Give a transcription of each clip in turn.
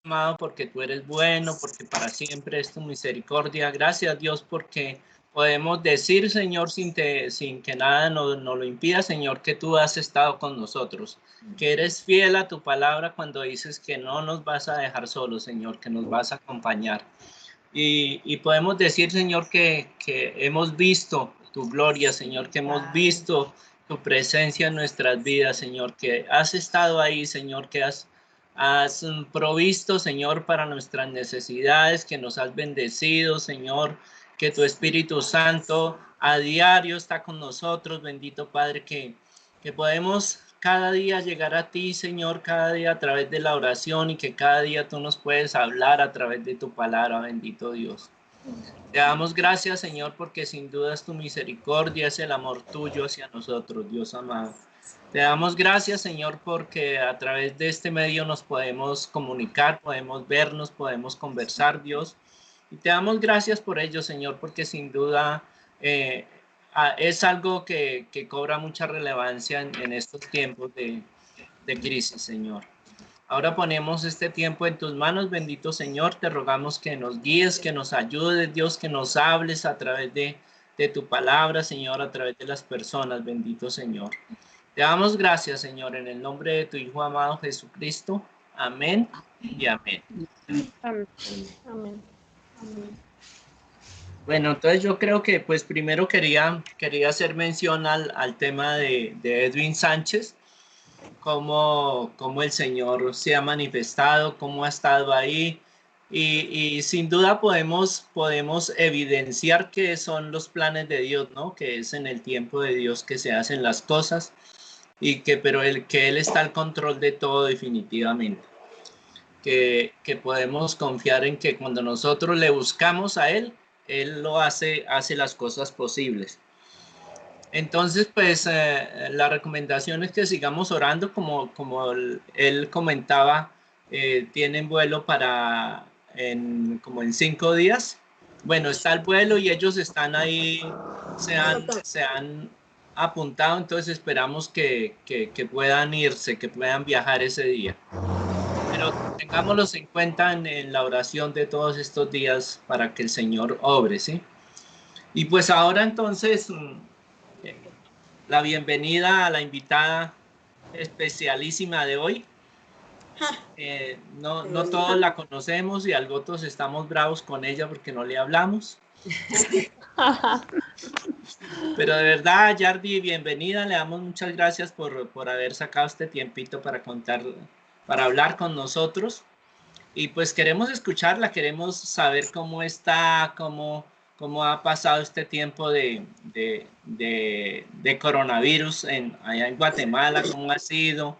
amado, porque tú eres bueno, porque para siempre es tu misericordia. Gracias, Dios, porque podemos decir, Señor, sin que nada nos lo impida, Señor, que tú has estado con nosotros, que eres fiel a tu palabra cuando dices que no nos vas a dejar solos, Señor, que nos vas a acompañar. Y podemos decir, Señor, que hemos visto tu gloria, Señor, que hemos visto tu presencia en nuestras vidas, Señor, que has estado ahí, Señor, que has provisto, Señor, para nuestras necesidades, que nos has bendecido, Señor, que tu Espíritu Santo a diario está con nosotros, bendito Padre, que podemos cada día llegar a ti, Señor, cada día a través de la oración y que cada día tú nos puedes hablar a través de tu palabra, bendito Dios. Te damos gracias, Señor, porque sin duda es tu misericordia, es el amor tuyo hacia nosotros, Dios amado. Te damos gracias, Señor, porque a través de este medio nos podemos comunicar, podemos vernos, podemos conversar, Dios. Y te damos gracias por ello, Señor, porque sin duda es algo que cobra mucha relevancia en estos tiempos de crisis, Señor. Ahora ponemos este tiempo en tus manos, bendito Señor. Te rogamos que nos guíes, que nos ayudes, Dios, que nos hables a través de tu palabra, Señor, a través de las personas, bendito Señor. Te damos gracias, Señor, en el nombre de tu Hijo amado Jesucristo. Amén y amén. Amén. Amén. Bueno, entonces yo creo que pues primero quería hacer mención al tema de Edwin Sánchez, cómo el Señor se ha manifestado, cómo ha estado ahí. Y sin duda podemos evidenciar que son los planes de Dios, ¿no? Que es en el tiempo de Dios que se hacen las cosas y pero que Él está al control de todo definitivamente. Que podemos confiar en que cuando nosotros le buscamos a Él, Él lo hace las cosas posibles. Entonces, pues la recomendación es que sigamos orando, como él comentaba, tienen vuelo como en 5 días. Bueno, está el vuelo y ellos están ahí, se han apuntado, entonces esperamos que puedan irse, que puedan viajar ese día. Pero tengámoslos en cuenta en la oración de todos estos días para que el Señor obre, ¿sí? Y pues ahora entonces la bienvenida a la invitada especialísima de hoy. No todos la conocemos y algo todos estamos bravos con ella porque no le hablamos. Pero de verdad, Yardi, bienvenida. Le damos muchas gracias por haber sacado este tiempito para hablar con nosotros. Y pues queremos escucharla, queremos saber cómo está, cómo ha pasado este tiempo de coronavirus allá en Guatemala, cómo ha sido,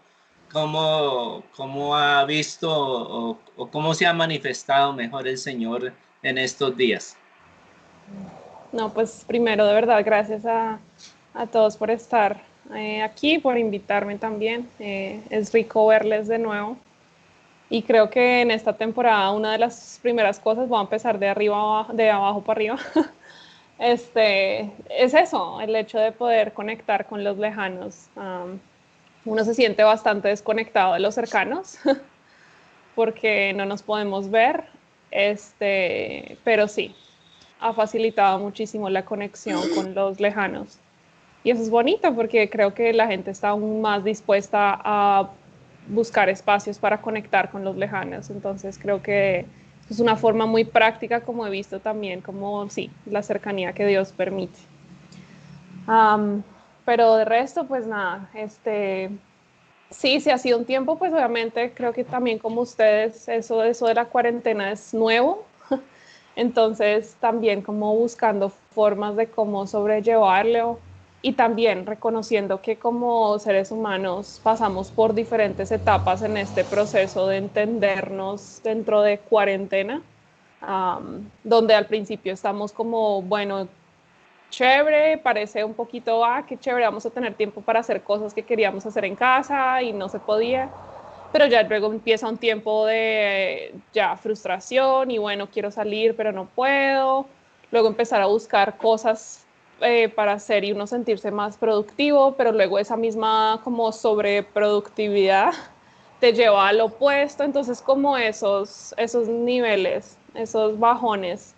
cómo ha visto o cómo se ha manifestado mejor el Señor en estos días. No, pues primero, de verdad, gracias a todos por estar aquí, por invitarme también. Es rico verles de nuevo. Y creo que en esta temporada una de las primeras cosas, voy a empezar de abajo para arriba, es eso, el hecho de poder conectar con los lejanos. Uno se siente bastante desconectado de los cercanos porque no nos podemos ver, pero sí, ha facilitado muchísimo la conexión con los lejanos. Y eso es bonito porque creo que la gente está aún más dispuesta a buscar espacios para conectar con los lejanos. Entonces creo que es una forma muy práctica, como he visto también, como sí, la cercanía que Dios permite. Pero de resto, pues nada, sí ha sido un tiempo, pues obviamente creo que también como ustedes, eso de la cuarentena es nuevo. Entonces también como buscando formas de cómo sobrellevarlo y también reconociendo que como seres humanos pasamos por diferentes etapas en este proceso de entendernos dentro de cuarentena, donde al principio estamos como, bueno, chévere, parece un poquito, qué chévere, vamos a tener tiempo para hacer cosas que queríamos hacer en casa y no se podía. Pero ya luego empieza un tiempo de ya frustración y bueno, quiero salir, pero no puedo. Luego empezar a buscar cosas para hacer y uno sentirse más productivo, pero luego esa misma como sobreproductividad te lleva al opuesto, entonces como esos niveles, esos bajones.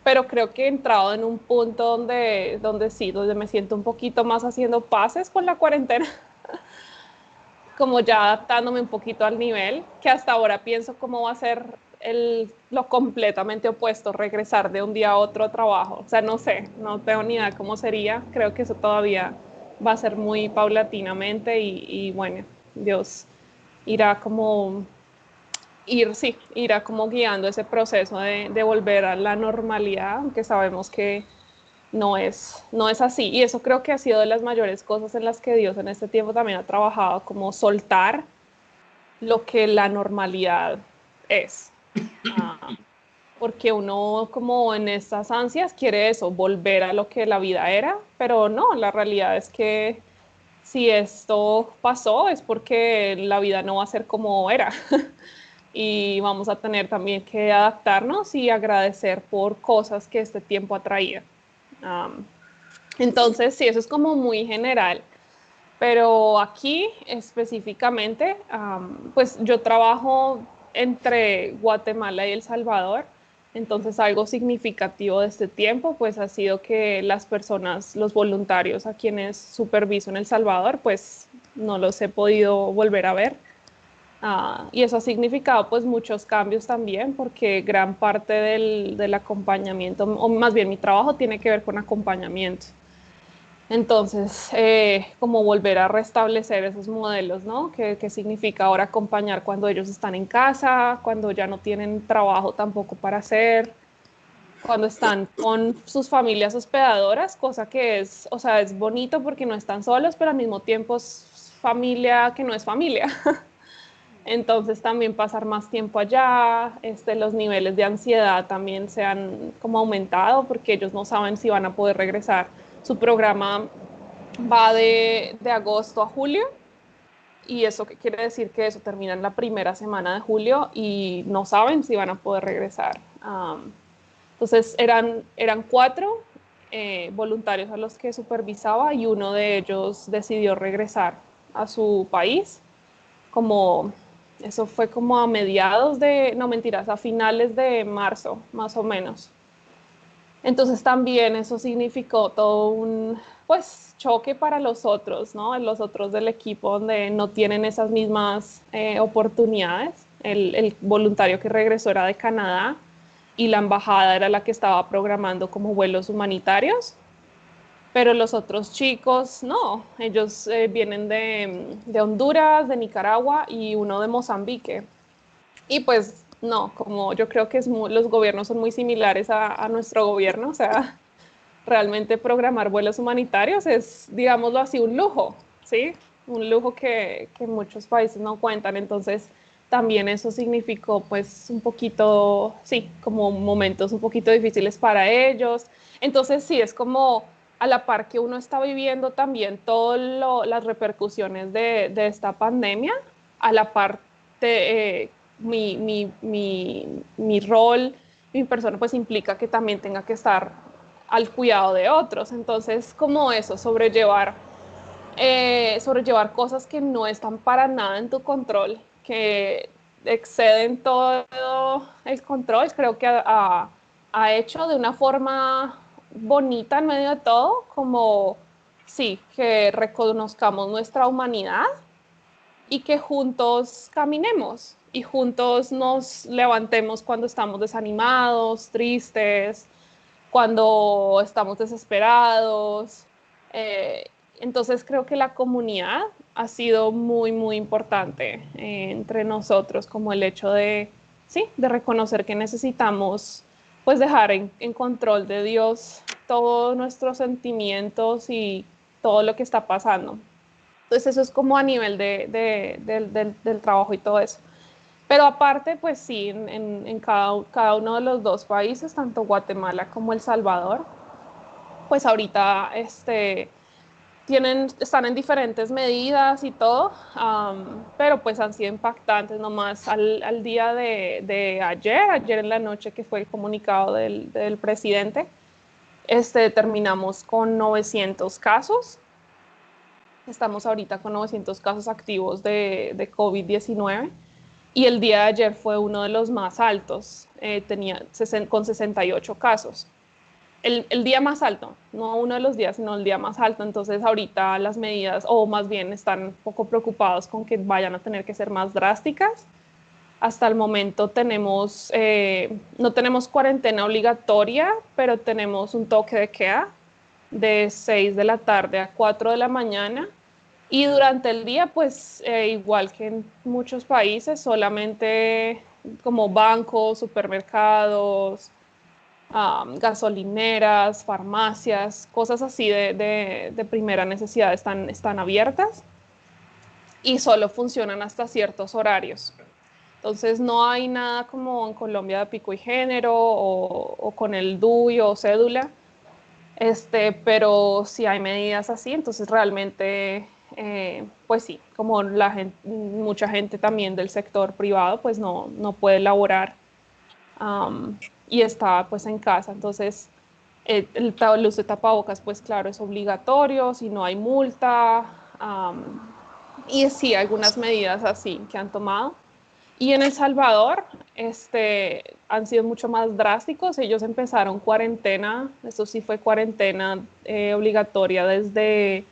Pero creo que he entrado en un punto donde sí, donde me siento un poquito más haciendo paces con la cuarentena, como ya adaptándome un poquito al nivel, que hasta ahora pienso cómo va a ser lo completamente opuesto, regresar de un día a otro a trabajo. O sea, no sé, no tengo ni idea cómo sería. Creo que eso todavía va a ser muy paulatinamente y bueno, Dios irá como irá como guiando ese proceso de volver a la normalidad, aunque sabemos que no es así. Y eso creo que ha sido de las mayores cosas en las que Dios en este tiempo también ha trabajado, como soltar lo que la normalidad es. Ah, porque uno como en estas ansias quiere eso, volver a lo que la vida era, pero no, la realidad es que si esto pasó es porque la vida no va a ser como era. Y vamos a tener también que adaptarnos y agradecer por cosas que este tiempo ha traído. Um, entonces, sí, eso es como muy general, pero aquí específicamente, pues yo trabajo entre Guatemala y El Salvador, entonces algo significativo de este tiempo, pues ha sido que las personas, los voluntarios a quienes superviso en El Salvador, pues no los he podido volver a ver. Y eso ha significado pues muchos cambios también, porque gran parte del acompañamiento, o más bien mi trabajo tiene que ver con acompañamiento. Entonces, como volver a restablecer esos modelos, ¿no? ¿Qué significa ahora acompañar cuando ellos están en casa, cuando ya no tienen trabajo tampoco para hacer, cuando están con sus familias hospedadoras, cosa que es, o sea, es bonito porque no están solos, pero al mismo tiempo es familia que no es familia. Entonces también pasar más tiempo allá, los niveles de ansiedad también se han como aumentado porque ellos no saben si van a poder regresar. Su programa va de agosto a julio y eso qué quiere decir que eso termina en la primera semana de julio y no saben si van a poder regresar. Entonces eran 4 voluntarios a los que supervisaba y uno de ellos decidió regresar a su país como eso fue como a mediados de, no mentiras, a finales de marzo, más o menos. Entonces también eso significó todo un, pues, choque para los otros, ¿no? Los otros del equipo donde no tienen esas mismas oportunidades. El voluntario que regresó era de Canadá y la embajada era la que estaba programando como vuelos humanitarios, pero los otros chicos, no, ellos vienen de Honduras, de Nicaragua y uno de Mozambique. Y pues no, como yo creo que los gobiernos son muy similares a nuestro gobierno, o sea, realmente programar vuelos humanitarios es, digámoslo así, un lujo, ¿sí? Un lujo que muchos países no cuentan. Entonces, también eso significó pues un poquito, sí, como momentos un poquito difíciles para ellos. Entonces, sí, es como a la par que uno está viviendo también todas las repercusiones de esta pandemia, a la par mi rol, mi persona, pues implica que también tenga que estar al cuidado de otros. Entonces, como eso, sobrellevar cosas que no están para nada en tu control, que exceden todo el control, creo que ha hecho de una forma bonita en medio de todo, como sí, que reconozcamos nuestra humanidad y que juntos caminemos y juntos nos levantemos cuando estamos desanimados, tristes, cuando estamos desesperados. Eh, entonces creo que la comunidad ha sido muy, muy importante entre nosotros, como el hecho sí, de reconocer que necesitamos pues dejar en control de Dios todos nuestros sentimientos y todo lo que está pasando. Entonces eso es como a nivel del trabajo y todo eso. Pero aparte, pues sí, en cada uno de los dos países, tanto Guatemala como El Salvador, pues ahorita están en diferentes medidas y todo, pero pues han sido impactantes nomás al día de ayer en la noche que fue el comunicado del presidente, terminamos con 900 casos Estamos ahorita con 900 casos activos de COVID-19 y el día de ayer fue uno de los más altos, con 68 casos. El día más alto, no uno de los días, sino el día más alto. Entonces ahorita las medidas, o más bien están un poco preocupados con que vayan a tener que ser más drásticas. Hasta el momento no tenemos cuarentena obligatoria, pero tenemos un toque de queda de 6 de la tarde a 4 de la mañana. Y durante el día, pues igual que en muchos países, solamente como bancos, supermercados, gasolineras, farmacias, cosas así de primera necesidad están abiertas y solo funcionan hasta ciertos horarios. Entonces no hay nada como en Colombia de pico y género o con el DUI o cédula, pero sí hay medidas así, entonces realmente, pues sí, como mucha gente también del sector privado, pues no puede laborar y está pues en casa, entonces el uso de tapabocas, pues claro, es obligatorio, si no hay multa, y sí, algunas medidas así que han tomado. Y en El Salvador han sido mucho más drásticos. Ellos empezaron cuarentena, eso sí fue cuarentena obligatoria desde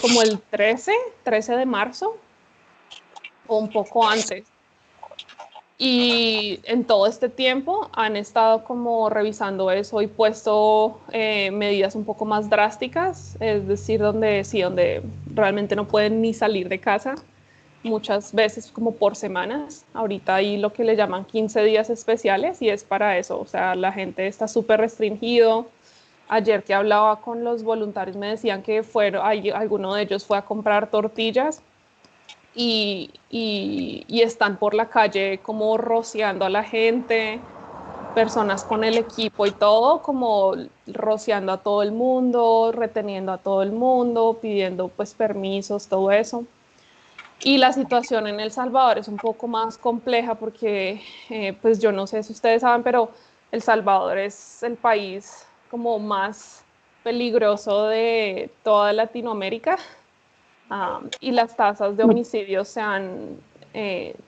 como el 13 de marzo o un poco antes. Y en todo este tiempo han estado como revisando eso y puesto medidas un poco más drásticas, es decir, donde realmente no pueden ni salir de casa muchas veces como por semanas. Ahorita hay lo que le llaman 15 días especiales y es para eso. O sea, la gente está súper restringido. Ayer que hablaba con los voluntarios me decían que alguno de ellos fue a comprar tortillas y están por la calle como rociando a la gente, personas con el equipo y todo, como rociando a todo el mundo, reteniendo a todo el mundo, pidiendo pues permisos, todo eso. Y la situación en El Salvador es un poco más compleja porque, pues yo no sé si ustedes saben, pero El Salvador es el país como más peligroso de toda Latinoamérica, y las tasas de homicidios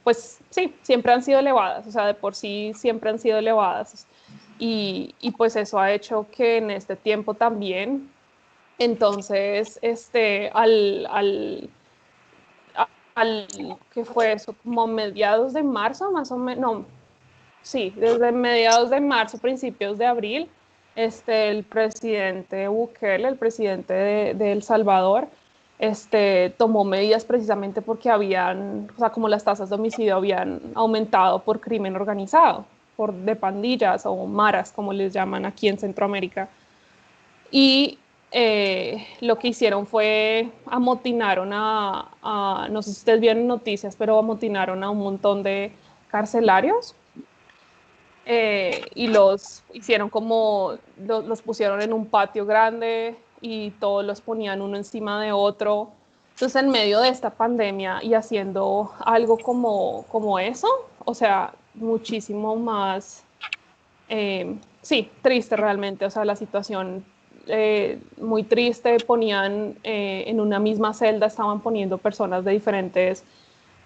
pues sí, siempre han sido elevadas, o sea, de por sí siempre han sido elevadas. Y pues eso ha hecho que en este tiempo también, entonces, al que fue eso, como mediados de marzo, más o menos, no, sí, desde mediados de marzo, principios de abril, el presidente Bukele, el presidente de El Salvador, tomó medidas precisamente porque o sea, como las tasas de homicidio habían aumentado por crimen organizado, de pandillas o maras, como les llaman aquí en Centroamérica. Y lo que hicieron fue amotinaron no sé si ustedes vieron noticias, pero amotinaron a un montón de carcelarios y los hicieron los pusieron en un patio grande y todos los ponían uno encima de otro. Entonces, en medio de esta pandemia y haciendo algo como eso, o sea, muchísimo más, sí, triste realmente, o sea, la situación muy triste, ponían en una misma celda, estaban poniendo personas de diferentes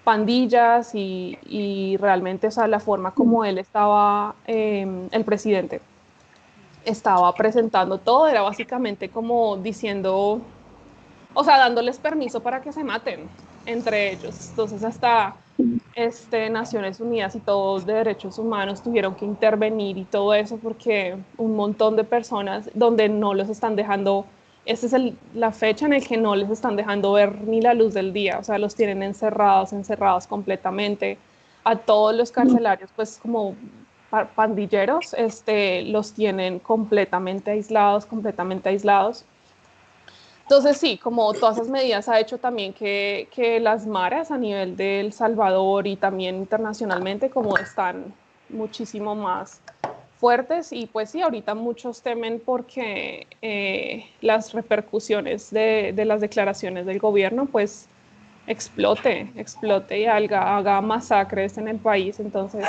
pandillas y realmente, o sea, la forma como él estaba, el presidente estaba presentando todo, era básicamente como diciendo, o sea, dándoles permiso para que se maten entre ellos. Entonces, hasta Naciones Unidas y todos de derechos humanos tuvieron que intervenir y todo eso porque un montón de personas donde no los están dejando, esta es la fecha en la que no les están dejando ver ni la luz del día, o sea, los tienen encerrados completamente. A todos los carcelarios, pues como pandilleros, los tienen completamente aislados, completamente aislados. Entonces, sí, como todas esas medidas ha hecho también que las maras a nivel de El Salvador y también internacionalmente como están muchísimo más fuertes y pues sí, ahorita muchos temen porque las repercusiones de las declaraciones del gobierno pues explote y haga masacres en el país. Entonces,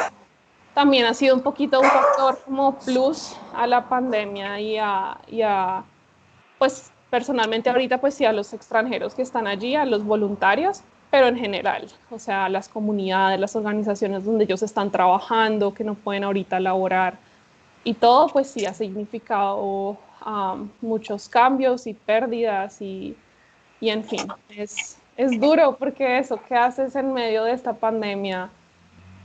también ha sido un poquito un factor como plus a la pandemia y a pues personalmente ahorita pues sí a los extranjeros que están allí, a los voluntarios, pero en general, o sea, las comunidades, las organizaciones donde ellos están trabajando, que no pueden ahorita laborar y todo, pues sí ha significado muchos cambios y pérdidas y en fin, es duro porque eso, ¿qué haces en medio de esta pandemia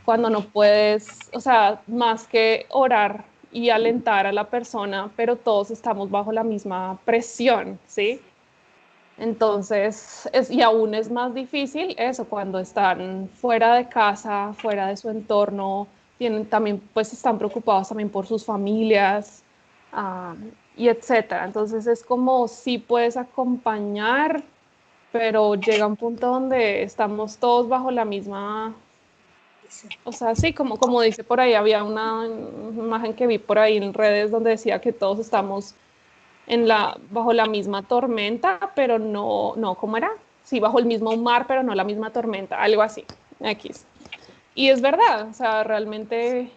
cuando no puedes, o sea, más que orar y alentar a la persona, pero todos estamos bajo la misma presión, ¿sí? Entonces, y aún es más difícil eso cuando están fuera de casa, fuera de su entorno, tienen también, pues están preocupados también por sus familias, ah, y etcétera. Entonces es como si puedes acompañar, pero llega un punto donde estamos todos bajo la misma, o sea, sí, como dice por ahí, había una imagen que vi por ahí en redes donde decía que todos estamos bajo la misma tormenta, pero no, ¿cómo era? Sí, bajo el mismo mar, pero no la misma tormenta, algo así, X. Y es verdad, o sea, realmente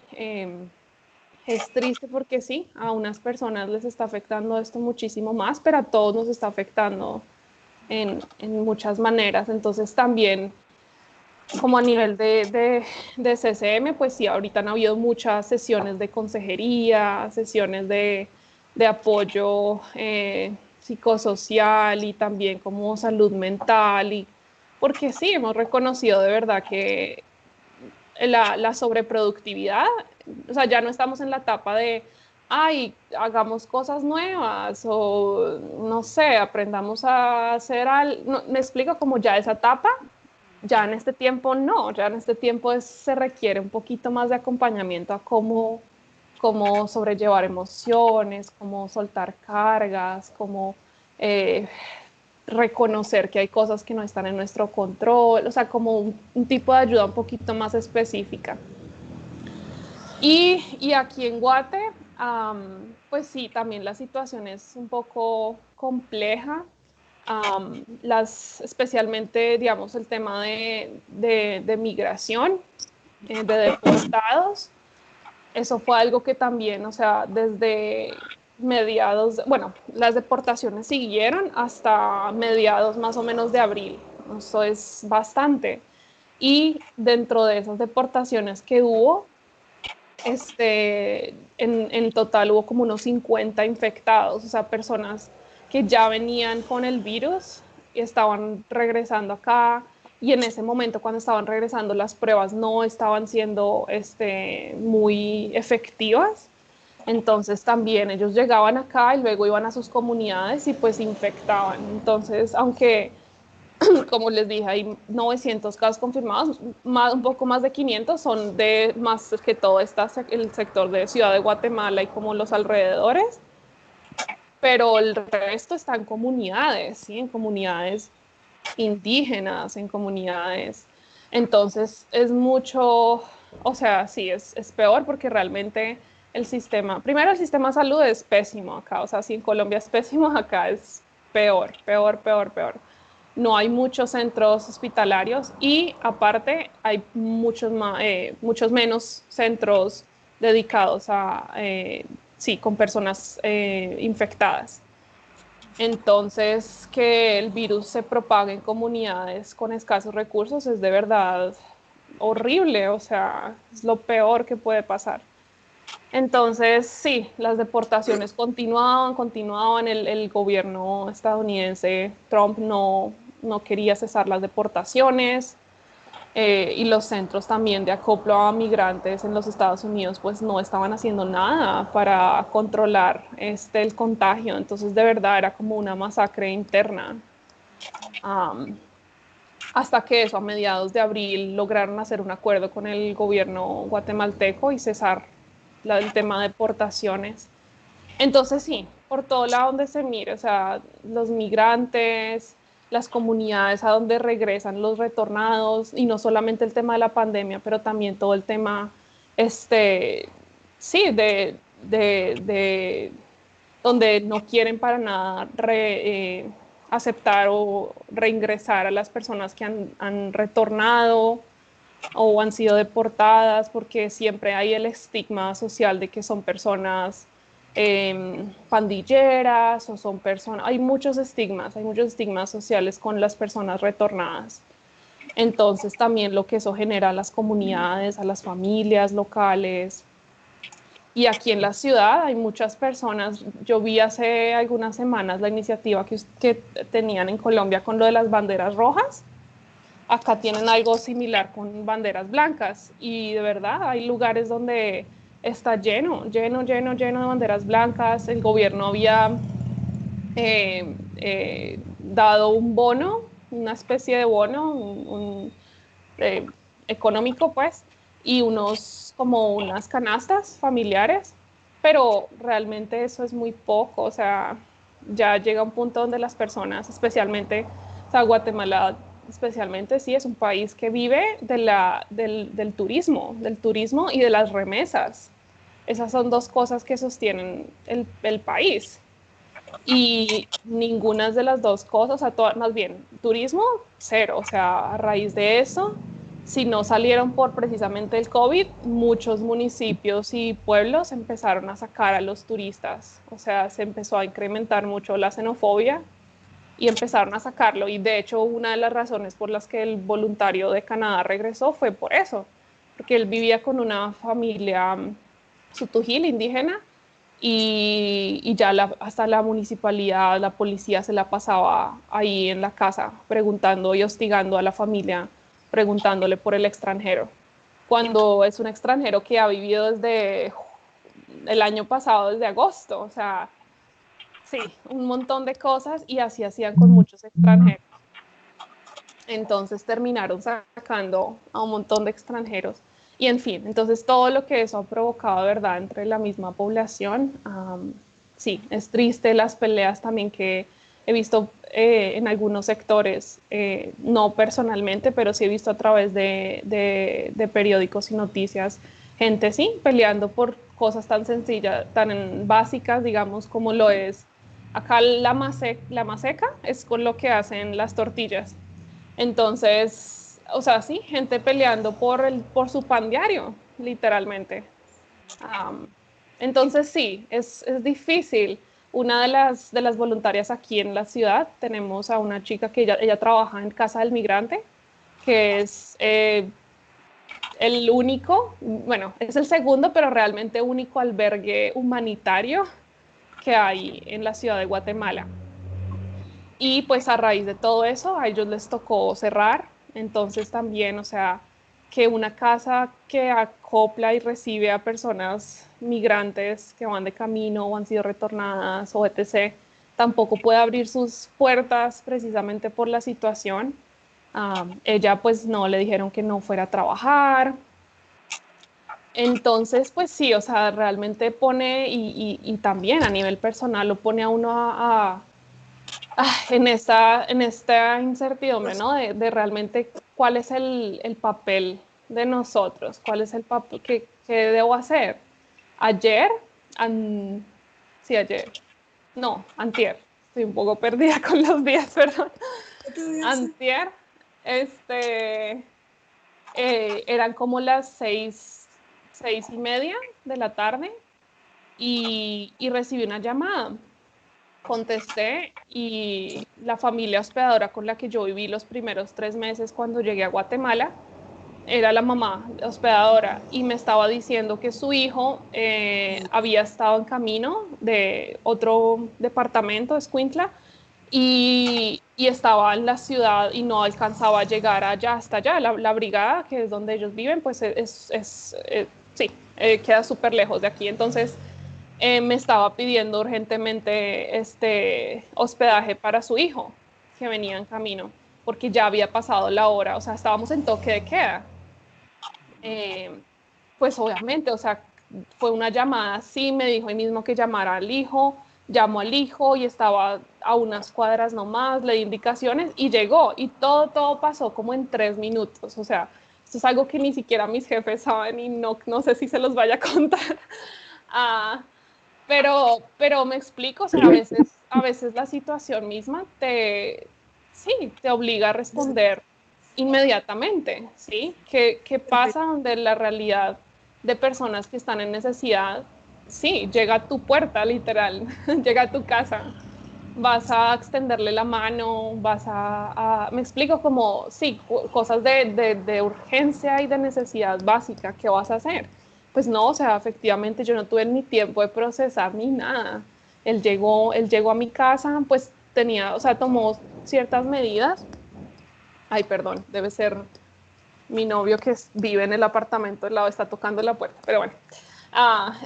es triste porque sí, a unas personas les está afectando esto muchísimo más, pero a todos nos está afectando en muchas maneras. Entonces también, como a nivel de CCM, pues sí, ahorita han habido muchas sesiones de consejería, sesiones de apoyo psicosocial y también como salud mental, y porque sí, hemos reconocido de verdad que la sobreproductividad, o sea, ya no estamos en la etapa de, ay, hagamos cosas nuevas o no sé, aprendamos a hacer algo, no, me explico como ya esa etapa, ya en este tiempo no, ya en este tiempo se requiere un poquito más de acompañamiento a cómo sobrellevar emociones, cómo soltar cargas, cómo eh, reconocer que hay cosas que no están en nuestro control, o sea, como un tipo de ayuda un poquito más específica. Y aquí en Guate, pues sí, también la situación es un poco compleja. Especialmente, digamos, el tema de migración, de deportados, eso fue algo que también, o sea, desde mediados, bueno, las deportaciones siguieron hasta mediados más o menos de abril, eso es bastante. Y dentro de esas deportaciones que hubo, en total hubo como unos 50 infectados, o sea, personas que ya venían con el virus y estaban regresando acá. Y en ese momento, cuando estaban regresando, las pruebas no estaban siendo muy efectivas. Entonces también ellos llegaban acá y luego iban a sus comunidades y pues infectaban. Entonces, aunque como les dije, hay 900 casos confirmados, un poco más de 500 son de más que todo el sector de Ciudad de Guatemala y como los alrededores, pero el resto está en comunidades, ¿sí? En comunidades indígenas, en comunidades. Entonces es mucho, o sea, sí, es peor porque realmente primero el sistema de salud es pésimo acá, o sea, si en Colombia es pésimo, acá es peor, peor, peor, peor. No hay muchos centros hospitalarios y aparte hay muchos menos centros dedicados sí, con personas infectadas. Entonces, que el virus se propague en comunidades con escasos recursos es de verdad horrible, o sea, es lo peor que puede pasar. Entonces, sí, las deportaciones continuaban, el gobierno estadounidense, Trump, no quería cesar las deportaciones, y los centros también de acoplo a migrantes en los Estados Unidos pues no estaban haciendo nada para controlar el contagio, entonces de verdad era como una masacre interna. Um, Hasta que eso, a mediados de abril, lograron hacer un acuerdo con el gobierno guatemalteco y cesar el tema de deportaciones. Entonces sí, por todo lado donde se mire, o sea, los migrantes, las comunidades a donde regresan los retornados, y no solamente el tema de la pandemia, pero también todo el tema, sí, de donde no quieren para nada aceptar o reingresar a las personas que han retornado o han sido deportadas, porque siempre hay el estigma social de que son personas pandilleras o son personas, hay muchos estigmas sociales con las personas retornadas. Entonces también lo que eso genera a las comunidades, a las familias locales. Y aquí en la ciudad hay muchas personas, yo vi hace algunas semanas la iniciativa que tenían en Colombia con lo de las banderas rojas. Acá tienen algo similar con banderas blancas y de verdad hay lugares donde está lleno de banderas blancas. El gobierno había dado un bono, una especie de bono, eh, económico, pues, y como unas canastas familiares, pero realmente eso es muy poco, o sea, ya llega un punto donde las personas, especialmente, o sea, Guatemala especialmente, sí, es un país que vive del turismo y de las remesas. Esas son dos cosas que sostienen el país. Y ninguna de las dos cosas, o sea, más bien, turismo, cero. O sea, a raíz de eso, si no salieron por precisamente el COVID, muchos municipios y pueblos empezaron a sacar a los turistas. O sea, se empezó a incrementar mucho la xenofobia y empezaron a sacarlo. Y de hecho, una de las razones por las que el voluntario de Canadá regresó fue por eso, porque él vivía con una familia sutujil indígena y ya hasta la municipalidad, la policía se la pasaba ahí en la casa preguntando y hostigando a la familia, preguntándole por el extranjero, cuando es un extranjero que ha vivido desde el año pasado, desde agosto, o sea, sí, un montón de cosas y así hacían con muchos extranjeros. Entonces terminaron sacando a un montón de extranjeros. Y en fin, entonces todo lo que eso ha provocado, ¿verdad?, entre la misma población, sí, es triste las peleas también que he visto en algunos sectores, no personalmente, pero sí he visto a través de periódicos y noticias, gente, sí, peleando por cosas tan sencillas, tan básicas, digamos, como lo es acá la maseca, es con lo que hacen las tortillas. Entonces, o sea, sí, gente peleando por su pan diario, literalmente. Um, entonces, sí, es difícil. Una de las voluntarias aquí en la ciudad, tenemos a una chica que ella trabaja en Casa del Migrante, que es el único, bueno, es el segundo, pero realmente único albergue humanitario que hay en la ciudad de Guatemala. Y pues a raíz de todo eso, a ellos les tocó cerrar. Entonces también, o sea, que una casa que acopla y recibe a personas migrantes que van de camino o han sido retornadas o etc., tampoco puede abrir sus puertas precisamente por la situación. Ella pues no, le dijeron que no fuera a trabajar. Entonces, pues sí, o sea, realmente pone y también a nivel personal lo pone a uno en esta incertidumbre, ¿no? De realmente cuál es el papel de nosotros, cuál es el papel que debo hacer. Ayer, an- sí, ayer, no, antier, estoy un poco perdida con los días, perdón. ¿Qué te voy a hacer? Antier, este, eran como las 6:30 de la tarde y recibí una llamada. Contesté y la familia hospedadora con la que yo viví los primeros 3 meses cuando llegué a Guatemala era la mamá hospedadora y me estaba diciendo que su hijo había estado en camino de otro departamento, Escuintla, y estaba en la ciudad y no alcanzaba a llegar allá, hasta allá. La brigada, que es donde ellos viven, pues sí, queda súper lejos de aquí. Entonces me estaba pidiendo urgentemente hospedaje para su hijo, que venía en camino, porque ya había pasado la hora, o sea, estábamos en toque de queda. Eh, pues obviamente, o sea, fue una llamada así, me dijo ahí mismo que llamara al hijo, llamó al hijo y estaba a unas cuadras nomás, le di indicaciones y llegó y todo pasó como en 3 minutos, o sea, esto es algo que ni siquiera mis jefes saben y no sé si se los vaya a contar. Ah, pero me explico, o sea, a veces la situación misma sí, te obliga a responder inmediatamente, ¿sí? ¿Qué pasa donde la realidad de personas que están en necesidad sí, llega a tu puerta, literal, llega a tu casa. Vas a extenderle la mano, me explico como, sí, cosas de urgencia y de necesidad básica, ¿qué vas a hacer? Pues no, o sea, efectivamente yo no tuve ni tiempo de procesar ni nada. Él llegó a mi casa, pues tenía, o sea, tomó ciertas medidas. Ay, perdón, debe ser mi novio que vive en el apartamento al lado, está tocando la puerta, pero bueno. Ah,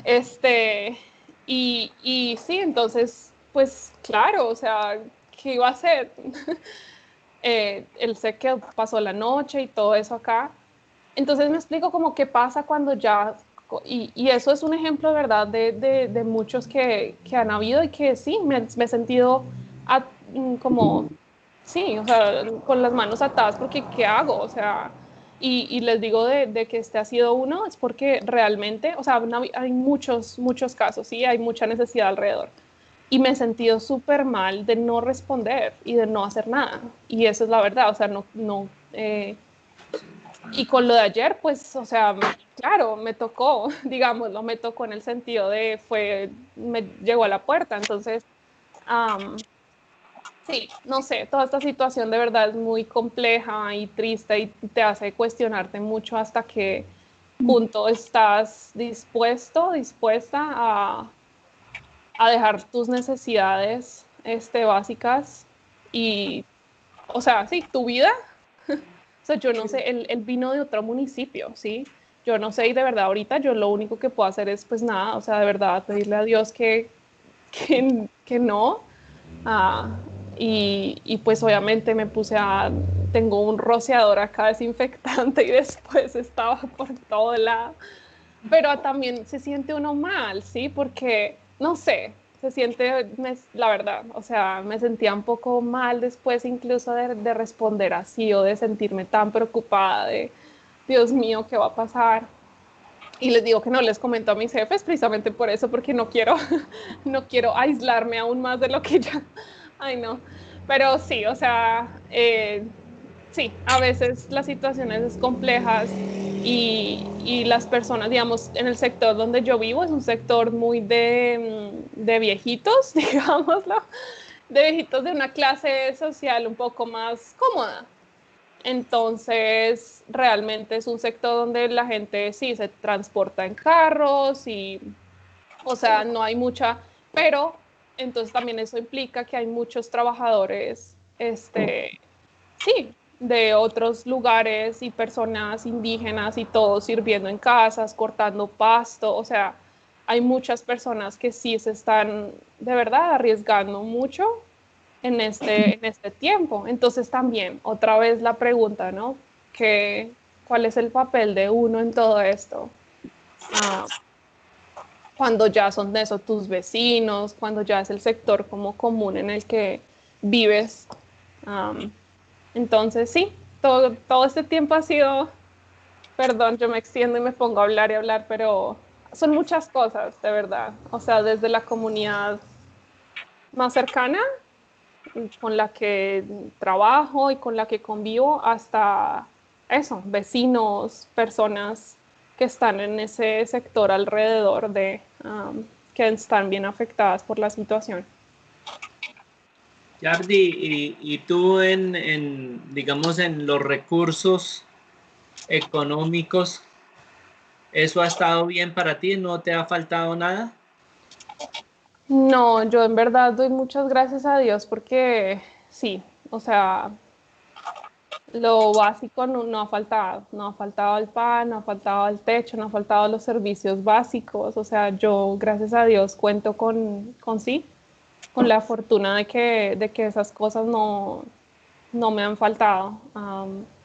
y sí, entonces, pues claro, o sea, ¿qué iba a hacer? Él sé que pasó la noche y todo eso acá. Entonces me explico como qué pasa cuando ya, y eso es un ejemplo, ¿verdad?, de muchos que han habido y que sí, me he sentido como, sí, o sea, con las manos atadas porque ¿qué hago? O sea, y les digo de que este ha sido uno, es porque realmente, o sea, hay muchos, muchos casos, sí, hay mucha necesidad alrededor. Y me he sentido súper mal de no responder y de no hacer nada. Y eso es la verdad, o sea, y con lo de ayer, pues, o sea, claro, me tocó, digámoslo, me tocó en el sentido de me llegó a la puerta. Entonces, um, sí, no sé, toda esta situación de verdad es muy compleja y triste y te hace cuestionarte mucho hasta qué punto estás dispuesta a dejar tus necesidades básicas y, o sea, sí, tu vida. O sea, yo no sé, él vino de otro municipio, ¿sí? Yo no sé y de verdad ahorita yo lo único que puedo hacer es pues nada, o sea, de verdad pedirle a Dios que no. Ah, y pues obviamente tengo un rociador acá desinfectante y después estaba por todo lado, pero también se siente uno mal, ¿sí? Porque, no sé, la verdad, o sea, me sentía un poco mal después incluso de responder así o de sentirme tan preocupada de, Dios mío, ¿qué va a pasar? Y les digo que no les comento a mis jefes precisamente por eso, porque no quiero, no quiero aislarme aún más de lo que ya, ay no, pero sí, o sea, sí, a veces las situaciones es complejas y las personas, digamos, en el sector donde yo vivo es un sector muy de viejitos, digámoslo, de viejitos de una clase social un poco más cómoda. Entonces, realmente es un sector donde la gente sí se transporta en carros y, o sea, no hay mucha, pero entonces también eso implica que hay muchos trabajadores, sí, de otros lugares y personas indígenas y todos sirviendo en casas, cortando pasto, o sea, hay muchas personas que sí se están de verdad arriesgando mucho en este tiempo. Entonces también, otra vez la pregunta, ¿no? ¿Cuál es el papel de uno en todo esto? Ah, cuando ya son de eso tus vecinos, cuando ya es el sector como común en el que vives. Um, entonces, sí, todo este tiempo ha sido, perdón, yo me extiendo y me pongo a hablar y hablar, pero son muchas cosas, de verdad. O sea, desde la comunidad más cercana, con la que trabajo y con la que convivo, hasta eso, vecinos, personas que están en ese sector alrededor que están bien afectadas por la situación. Yardi, y tú digamos, en los recursos económicos, ¿eso ha estado bien para ti? ¿No te ha faltado nada? No, yo en verdad doy muchas gracias a Dios porque sí, o sea, lo básico no ha faltado, no ha faltado el pan, no ha faltado el techo, no ha faltado los servicios básicos, o sea, yo gracias a Dios cuento con sí, con la fortuna de que esas cosas no me han faltado.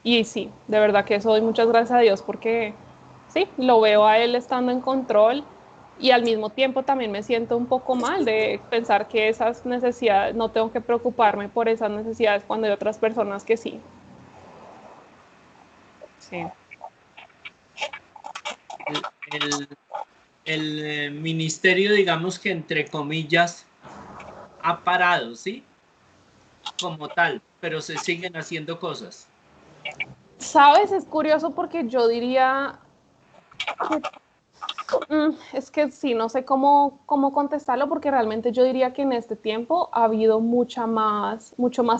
Y sí, de verdad que eso doy muchas gracias a Dios porque sí, lo veo a Él estando en control y al mismo tiempo también me siento un poco mal de pensar que esas necesidades, no tengo que preocuparme por esas necesidades cuando hay otras personas que sí. Sí. El, ministerio, digamos que entre comillas, ha parado, ¿sí? Como tal, pero se siguen haciendo cosas. ¿Sabes? Es curioso porque yo diría Es que sí, no sé cómo contestarlo porque realmente yo diría que en este tiempo ha habido mucho más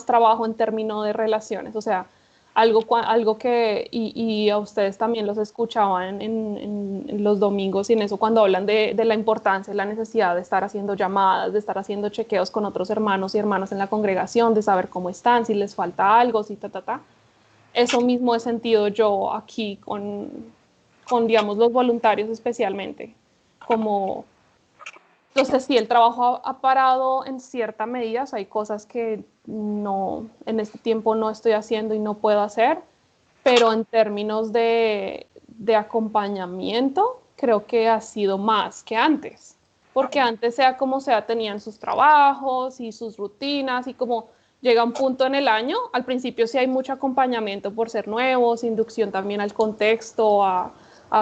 trabajo en términos de relaciones. O sea, algo que, y a ustedes también los escuchaban en los domingos y en eso cuando hablan de la importancia, la necesidad de estar haciendo llamadas, de estar haciendo chequeos con otros hermanos y hermanas en la congregación, de saber cómo están, si les falta algo, si ta. Eso mismo he sentido yo aquí digamos, los voluntarios especialmente, como, entonces sí, el trabajo ha parado en cierta medida, o sea, hay cosas que no, en este tiempo no estoy haciendo y no puedo hacer, pero en términos de acompañamiento, creo que ha sido más que antes, porque antes sea como sea, tenían sus trabajos y sus rutinas y como llega un punto en el año, al principio sí hay mucho acompañamiento por ser nuevos, inducción también al contexto, a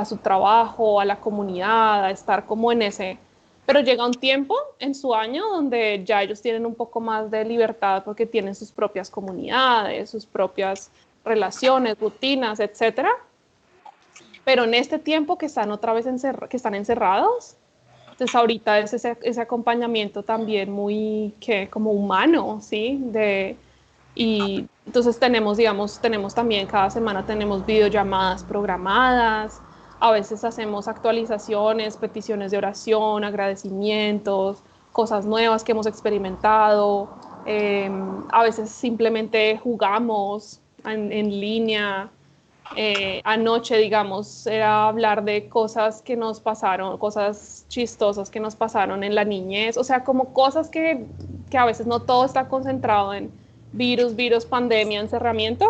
su trabajo, a la comunidad, a estar como en ese, pero llega un tiempo en su año donde ya ellos tienen un poco más de libertad porque tienen sus propias comunidades, sus propias relaciones, rutinas, etcétera. Pero en este tiempo que están otra vez que están encerrados, entonces ahorita es ese acompañamiento también muy que como humano, ¿sí? Y entonces tenemos también cada semana tenemos videollamadas programadas, a veces hacemos actualizaciones, peticiones de oración, agradecimientos, cosas nuevas que hemos experimentado, a veces simplemente jugamos en línea. Anoche, digamos, era hablar de cosas que nos pasaron, cosas chistosas que nos pasaron en la niñez, o sea, como cosas que a veces no todo está concentrado en virus, pandemia, encerramiento,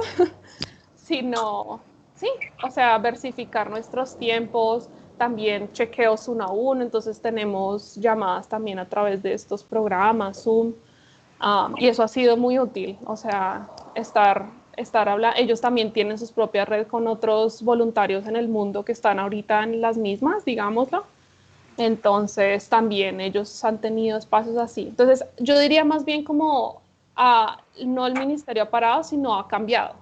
sino, sí, o sea, versificar nuestros tiempos, también chequeos uno a uno, entonces tenemos llamadas también a través de estos programas, Zoom, y eso ha sido muy útil, o sea, estar hablando, ellos también tienen sus propias redes con otros voluntarios en el mundo que están ahorita en las mismas, digámoslo. Entonces también ellos han tenido espacios así. Entonces yo diría más bien como no el ministerio ha parado, sino ha cambiado.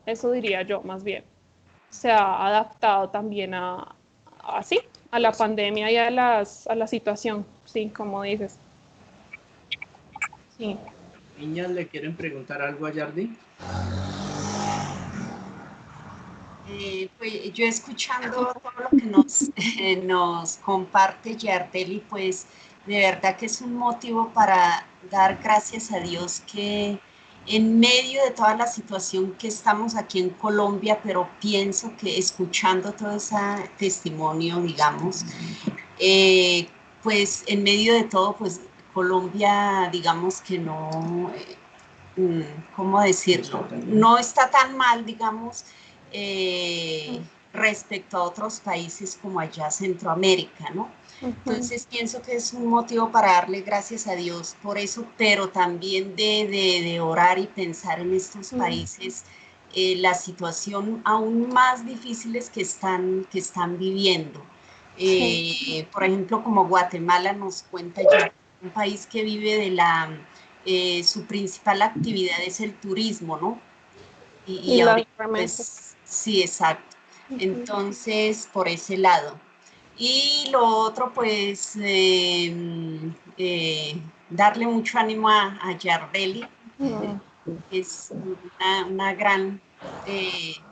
Eso diría yo más bien. Se ha adaptado también sí, a la pandemia y a la situación, sí, como dices. Sí. Niñas, ¿le quieren preguntar algo a Yardi? Pues yo escuchando todo lo que nos comparte Yardeli, pues de verdad que es un motivo para dar gracias a Dios que en medio de toda la situación que estamos aquí en Colombia, pero pienso que escuchando todo ese testimonio, digamos, pues en medio de todo, pues Colombia, digamos que no, ¿cómo decirlo? No está tan mal, digamos, respecto a otros países como allá Centroamérica, ¿no? Entonces pienso que es un motivo para darle gracias a Dios por eso, pero también de orar y pensar en estos países la situación aún más difíciles que están viviendo. Por ejemplo, como Guatemala nos cuenta ya, un país que vive de su principal actividad es el turismo, ¿no? Y Ahorita, las remesas. pues, sí, exacto. Entonces, por ese lado. Y lo otro, pues, darle mucho ánimo a Yardeli, que es una gran,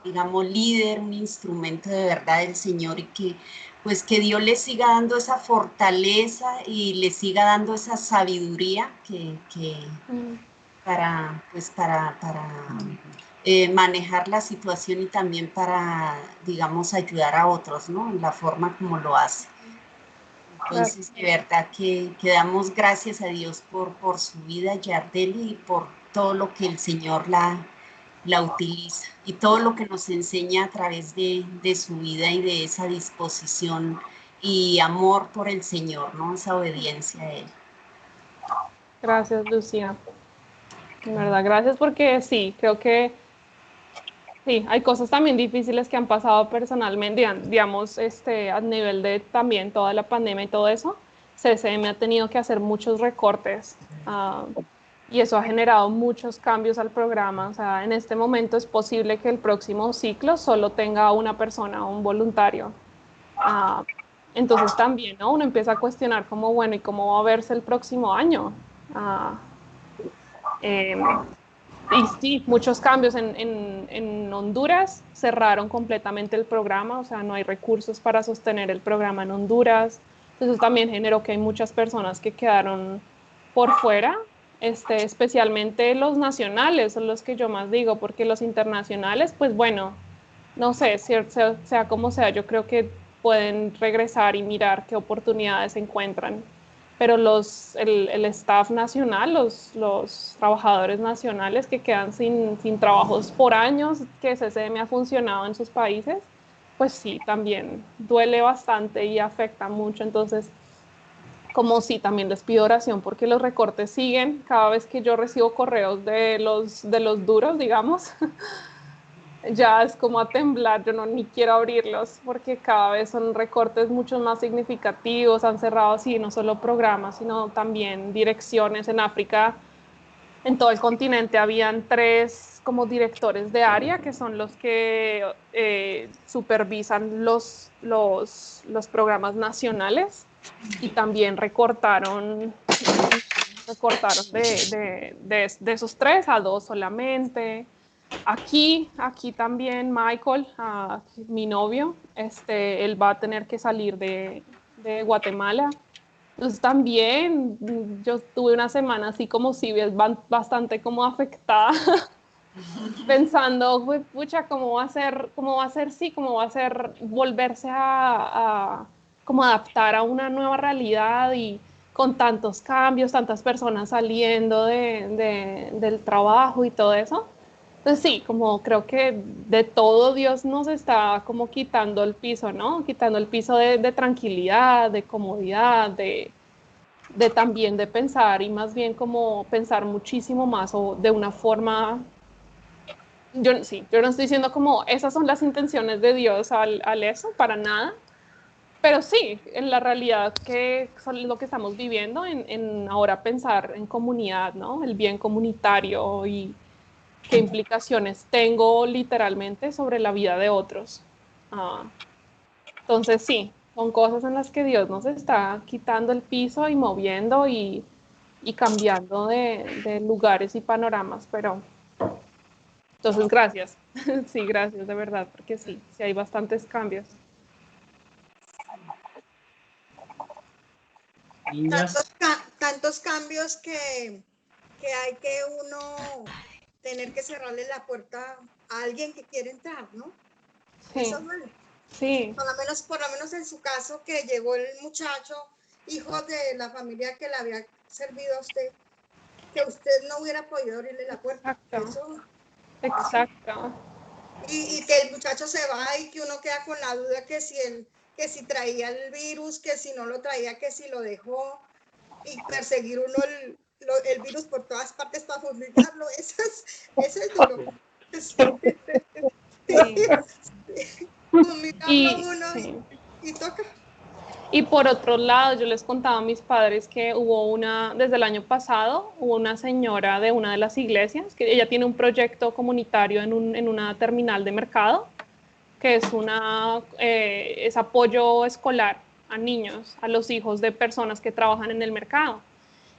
digamos, líder, un instrumento de verdad del Señor y que, pues, que Dios le siga dando esa fortaleza y le siga dando esa sabiduría para manejar la situación y también para, digamos, ayudar a otros, ¿no? En la forma como lo hace. Entonces, de verdad que damos gracias a Dios por su vida, Yardeli, y por todo lo que el Señor la utiliza y todo lo que nos enseña a través de su vida y de esa disposición y amor por el Señor, ¿no? Esa obediencia a Él. Gracias, Lucía. De verdad, gracias porque sí, creo que sí, hay cosas también difíciles que han pasado personalmente, digamos, a nivel de también toda la pandemia y todo eso. CCM ha tenido que hacer muchos recortes y eso ha generado muchos cambios al programa. O sea, en este momento es posible que el próximo ciclo solo tenga una persona, un voluntario. Entonces también, ¿no? Uno empieza a cuestionar como, bueno, ¿y cómo va a verse el próximo año? Ah, em, y sí, muchos cambios en Honduras, cerraron completamente el programa, o sea, no hay recursos para sostener el programa en Honduras. Entonces también generó que hay muchas personas que quedaron por fuera, especialmente los nacionales, son los que yo más digo, porque los internacionales, pues bueno, no sé, sea como sea, yo creo que pueden regresar y mirar qué oportunidades encuentran. Pero el staff nacional, los trabajadores nacionales que quedan sin trabajos por años, que CCM ha funcionado en sus países, pues sí, también duele bastante y afecta mucho. Entonces, como sí, también les pido oración porque los recortes siguen. Cada vez que yo recibo correos de los duros, digamos, ya es como a temblar, yo no ni quiero abrirlos porque cada vez son recortes mucho más significativos, han cerrado sí, no solo programas, sino también direcciones en África. En todo el continente habían 3 como directores de área que son los que supervisan los programas nacionales y también recortaron de esos 3 a 2 solamente. Aquí también Michael, mi novio, él va a tener que salir de Guatemala. Entonces también yo tuve una semana así como si ves bastante como afectada, pensando, pucha, cómo va a ser volverse como adaptar a una nueva realidad y con tantos cambios, tantas personas saliendo del trabajo y todo eso. Entonces sí, como creo que de todo Dios nos está como quitando el piso, ¿no? Quitando el piso de tranquilidad, de comodidad, de también de pensar y más bien como pensar muchísimo más o de una forma, yo no estoy diciendo como esas son las intenciones de Dios al eso, para nada, pero sí, en la realidad que son lo que estamos viviendo, en ahora pensar en comunidad, ¿no? El bien comunitario y qué implicaciones tengo literalmente sobre la vida de otros. Ah, entonces sí, son cosas en las que Dios nos está quitando el piso y moviendo y cambiando de lugares y panoramas, pero entonces gracias, sí, gracias de verdad, porque sí, sí hay bastantes cambios. Niñas, Tantos cambios que hay que uno tener que cerrarle la puerta a alguien que quiere entrar, ¿no? Sí, Eso duele. sí, Por lo menos en su caso, que llegó el muchacho, hijo de la familia que le había servido a usted, que usted no hubiera podido abrirle la puerta. exacto, Eso, exacto. y que el muchacho se va y que uno queda con la duda que si traía el virus, que si no lo traía, que si lo dejó, y perseguir uno el virus por todas partes para fumigarlo, eso es duro. Sí. Fumigarlo Y, uno sí. y toca. Y por otro lado, yo les contaba a mis padres que desde el año pasado, hubo una señora de una de las iglesias, que ella tiene un proyecto comunitario en una terminal de mercado, que es apoyo escolar a niños, a los hijos de personas que trabajan en el mercado.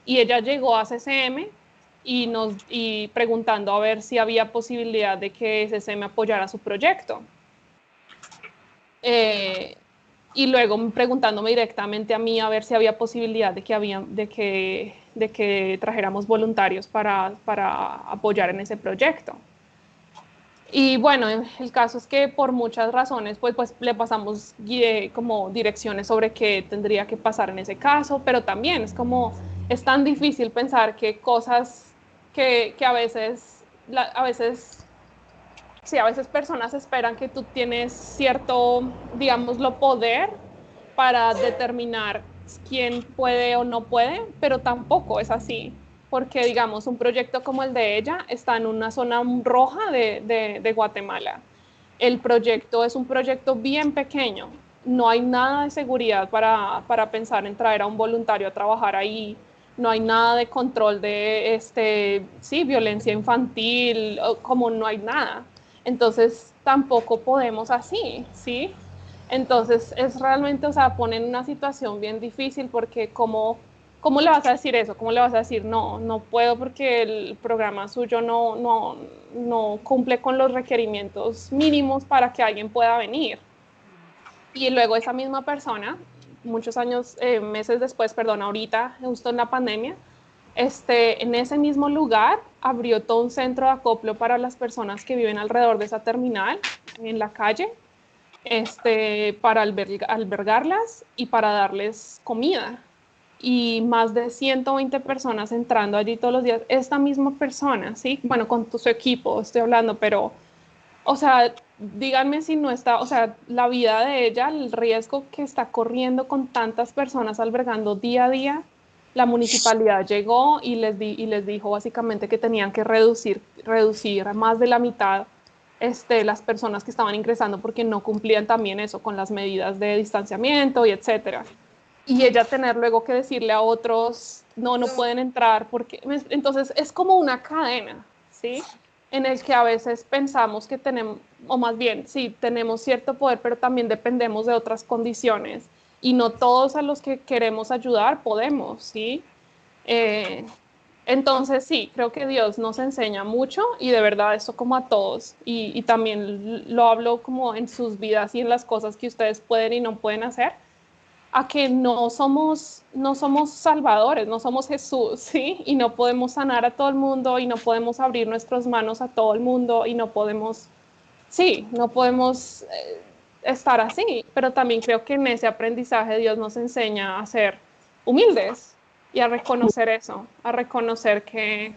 Y ella llegó a CCM y preguntando a ver si había posibilidad de que CCM apoyara su proyecto. Eh, y luego preguntándome directamente a mí a ver si había posibilidad de que trajéramos voluntarios para apoyar en ese proyecto. Y bueno, el caso es que por muchas razones, pues le pasamos como direcciones sobre qué tendría que pasar en ese caso, pero también es tan difícil pensar que cosas que a veces sí, a veces personas esperan que tú tienes cierto, digámoslo, poder para determinar quién puede o no puede, pero tampoco es así, porque digamos, un proyecto como el de ella está en una zona roja de Guatemala. El proyecto es un proyecto bien pequeño, no hay nada de seguridad para pensar en traer a un voluntario a trabajar ahí, no hay nada de control de sí, violencia infantil, como no hay nada. Entonces tampoco podemos así, ¿sí? Entonces es realmente, o sea, pone en una situación bien difícil porque ¿cómo le vas a decir eso? ¿Cómo le vas a decir no puedo porque el programa suyo no cumple con los requerimientos mínimos para que alguien pueda venir? Y luego esa misma persona, muchos años, meses después, perdón, ahorita, justo en la pandemia, en ese mismo lugar abrió todo un centro de acoplo para las personas que viven alrededor de esa terminal, en la calle, para albergarlas y para darles comida. Y más de 120 personas entrando allí todos los días. Esta misma persona, ¿sí? Bueno, con su equipo estoy hablando, pero, o sea, díganme si no está, o sea, la vida de ella, el riesgo que está corriendo con tantas personas albergando día a día. La municipalidad llegó y les dijo básicamente que tenían que reducir a más de la mitad las personas que estaban ingresando porque no cumplían también eso con las medidas de distanciamiento y etcétera. Y ella tener luego que decirle a otros, no pueden entrar porque, entonces es como una cadena, ¿sí? En el que a veces pensamos que tenemos, o más bien, sí, tenemos cierto poder, pero también dependemos de otras condiciones y no todos a los que queremos ayudar podemos, ¿sí? Eh, entonces sí, creo que Dios nos enseña mucho y de verdad eso como a todos y también lo hablo como en sus vidas y en las cosas que ustedes pueden y no pueden hacer, a que no somos salvadores, no somos Jesús, ¿sí? Y no podemos sanar a todo el mundo y no podemos abrir nuestras manos a todo el mundo y no podemos, sí, no podemos estar así, pero también creo que en ese aprendizaje Dios nos enseña a ser humildes y a reconocer eso, a reconocer que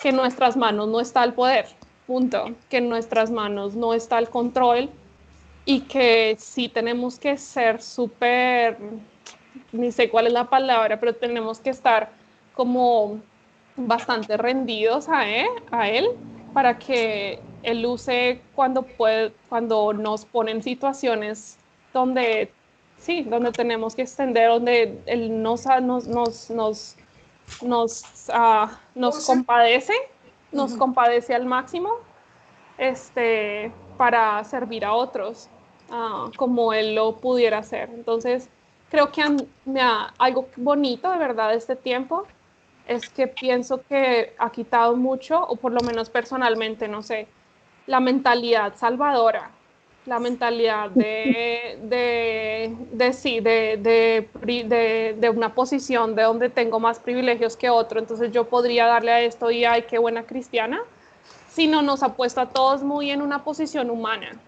en nuestras manos no está el poder, punto, que en nuestras manos no está el control y que sí tenemos que ser súper, ni sé cuál es la palabra, pero tenemos que estar como bastante rendidos a él para que él use cuando puede, cuando nos pone en situaciones donde, sí, donde tenemos que extender, donde él nos Usa. compadece, nos Ujú. compadece al máximo, para servir a otros, como él lo pudiera hacer. Entonces, creo que algo bonito de verdad de este tiempo es que pienso que ha quitado mucho, o por lo menos personalmente, no sé, la mentalidad salvadora, la mentalidad sí, de una posición de donde tengo más privilegios que otro, entonces yo podría darle a esto y ay, qué buena cristiana, sino nos ha puesto a todos muy en una posición humana.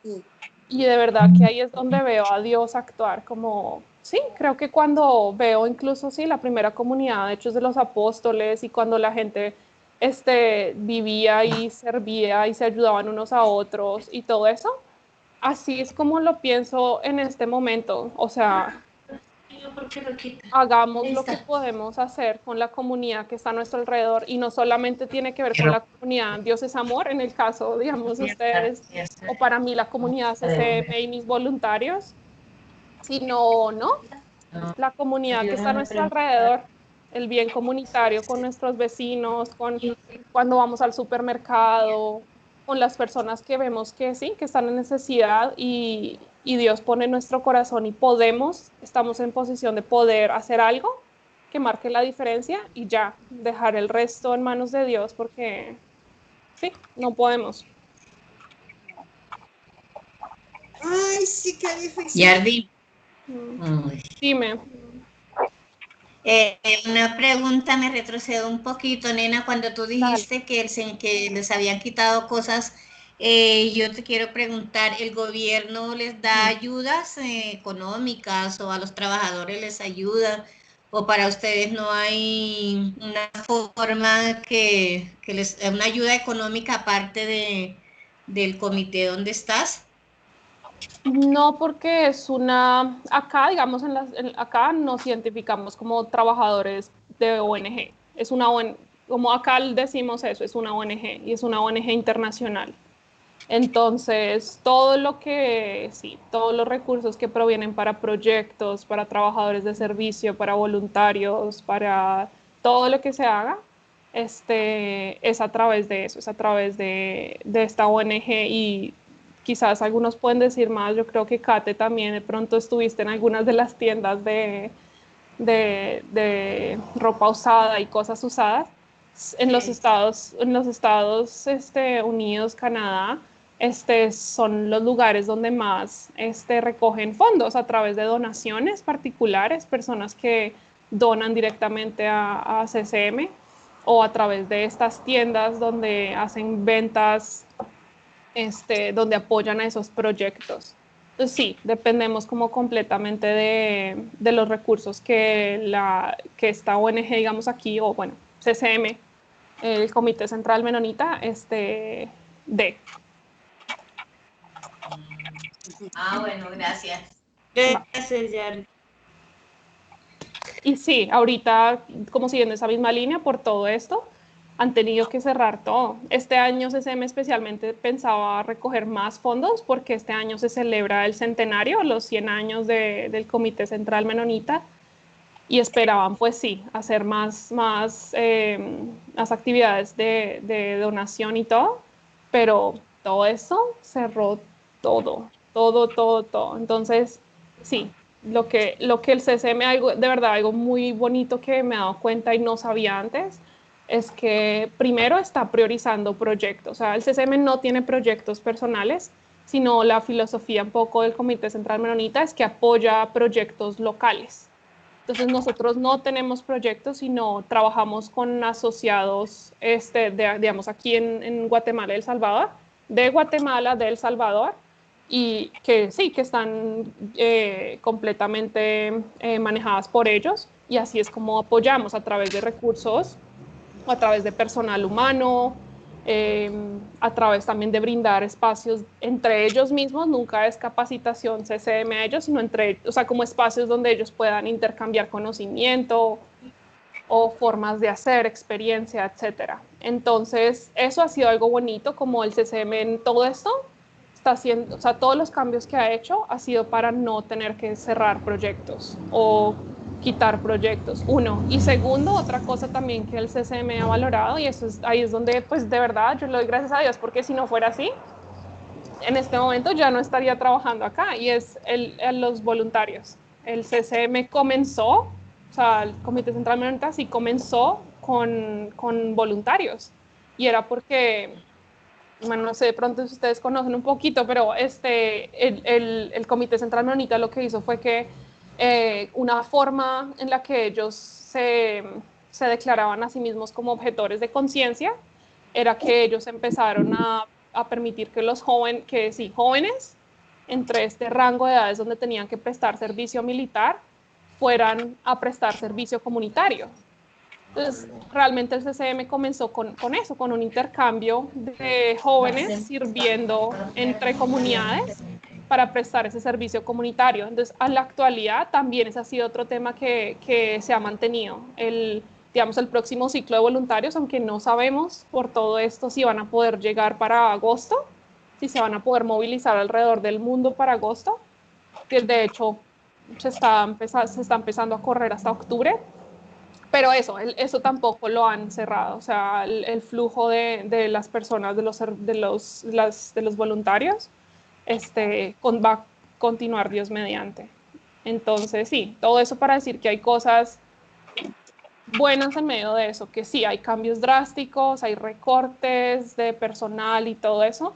Sí. Y de verdad que ahí es donde veo a Dios actuar como, sí, creo que cuando veo incluso, sí, la primera comunidad de Hechos de los Apóstoles y cuando la gente vivía y servía y se ayudaban unos a otros y todo eso, así es como lo pienso en este momento. O sea, ¿Por qué lo quita? hagamos Ahí lo que está. podemos hacer con la comunidad que está a nuestro alrededor y no solamente tiene que ver con la comunidad Dios es amor, en el caso, digamos, ustedes o para mí la comunidad CCM y mis voluntarios, sino, ¿no? La comunidad que está a nuestro alrededor, el bien comunitario con nuestros vecinos, cuando vamos al supermercado, con las personas que vemos que sí, que están en necesidad y Dios pone en nuestro corazón y estamos en posición de poder hacer algo que marque la diferencia y ya, dejar el resto en manos de Dios porque sí, no podemos. Ay, sí, qué difícil. Yardi, Mm. uy, Dime. una pregunta, me retrocedo un poquito, nena, cuando tú Dale. dijiste que les habían quitado cosas, yo te quiero preguntar, ¿el gobierno les da ayudas económicas o a los trabajadores les ayuda? ¿O para ustedes no hay una forma una ayuda económica aparte del comité donde estás? No, porque acá, digamos, acá nos identificamos como trabajadores de ONG. Es una ONG, como acá decimos eso, es una ONG y es una ONG internacional. Entonces, sí, todos los recursos que provienen para proyectos, para trabajadores de servicio, para voluntarios, para todo lo que se haga, es a través de eso, es a través de esta ONG y quizás algunos pueden decir más, yo creo que Kate también de pronto estuviste en algunas de las tiendas de ropa usada y cosas usadas en los Estados Unidos, Canadá, son los lugares donde más recogen fondos a través de donaciones particulares, personas que donan directamente a CCM o a través de estas tiendas donde hacen ventas, donde apoyan a esos proyectos. Entonces sí, dependemos como completamente de los recursos que esta ONG, digamos aquí, o bueno, CCM, el Comité Central Menonita, de. Bueno, gracias. Gracias, Yari. Y sí, ahorita, como siguiendo esa misma línea, por todo esto, han tenido que cerrar todo. Este año CCM especialmente pensaba recoger más fondos porque este año se celebra el centenario, los 100 años del Comité Central Menonita, y esperaban, pues sí, hacer más actividades de donación y todo, pero todo eso cerró todo. Entonces, sí, lo que el CCM, de verdad, algo muy bonito que me he dado cuenta y no sabía antes, es que primero está priorizando proyectos. O sea, el CCM no tiene proyectos personales, sino la filosofía un poco del Comité Central Menonita es que apoya proyectos locales. Entonces nosotros no tenemos proyectos, sino trabajamos con asociados, digamos, aquí en Guatemala y El Salvador, de Guatemala, de El Salvador, y que sí, que están completamente manejadas por ellos, y así es como apoyamos a través de recursos, a través de personal humano, a través también de brindar espacios entre ellos mismos, nunca es capacitación CCM a ellos, sino o sea, como espacios donde ellos puedan intercambiar conocimiento o formas de hacer, experiencia, etcétera. Entonces, eso ha sido algo bonito, como el CCM en todo esto está haciendo, o sea, todos los cambios que ha hecho ha sido para no tener que cerrar proyectos o quitar proyectos, uno. Y segundo, otra cosa también que el CCM ha valorado, y ahí es donde, pues, de verdad, yo le doy gracias a Dios, porque si no fuera así, en este momento ya no estaría trabajando acá, y es los voluntarios. El CCM comenzó, o sea, el Comité Central Menonita sí comenzó con voluntarios, y era porque, bueno, no sé, de pronto si ustedes conocen un poquito, pero el Comité Central Menonita lo que hizo fue que una forma en la que ellos se declaraban a sí mismos como objetores de conciencia era que ellos empezaron a permitir que jóvenes entre este rango de edades donde tenían que prestar servicio militar fueran a prestar servicio comunitario. Entonces, realmente el CCM comenzó con eso, con un intercambio de jóvenes sirviendo entre comunidades para prestar ese servicio comunitario. Entonces, a la actualidad también ese ha sido otro tema que se ha mantenido. Digamos, el próximo ciclo de voluntarios, aunque no sabemos por todo esto si van a poder llegar para agosto, si se van a poder movilizar alrededor del mundo para agosto, que de hecho se está empezando a correr hasta octubre. Pero eso tampoco lo han cerrado, o sea, el flujo de las personas, de los voluntarios, va a continuar Dios mediante. Entonces, sí, todo eso para decir que hay cosas buenas en medio de eso, que sí, hay cambios drásticos, hay recortes de personal y todo eso,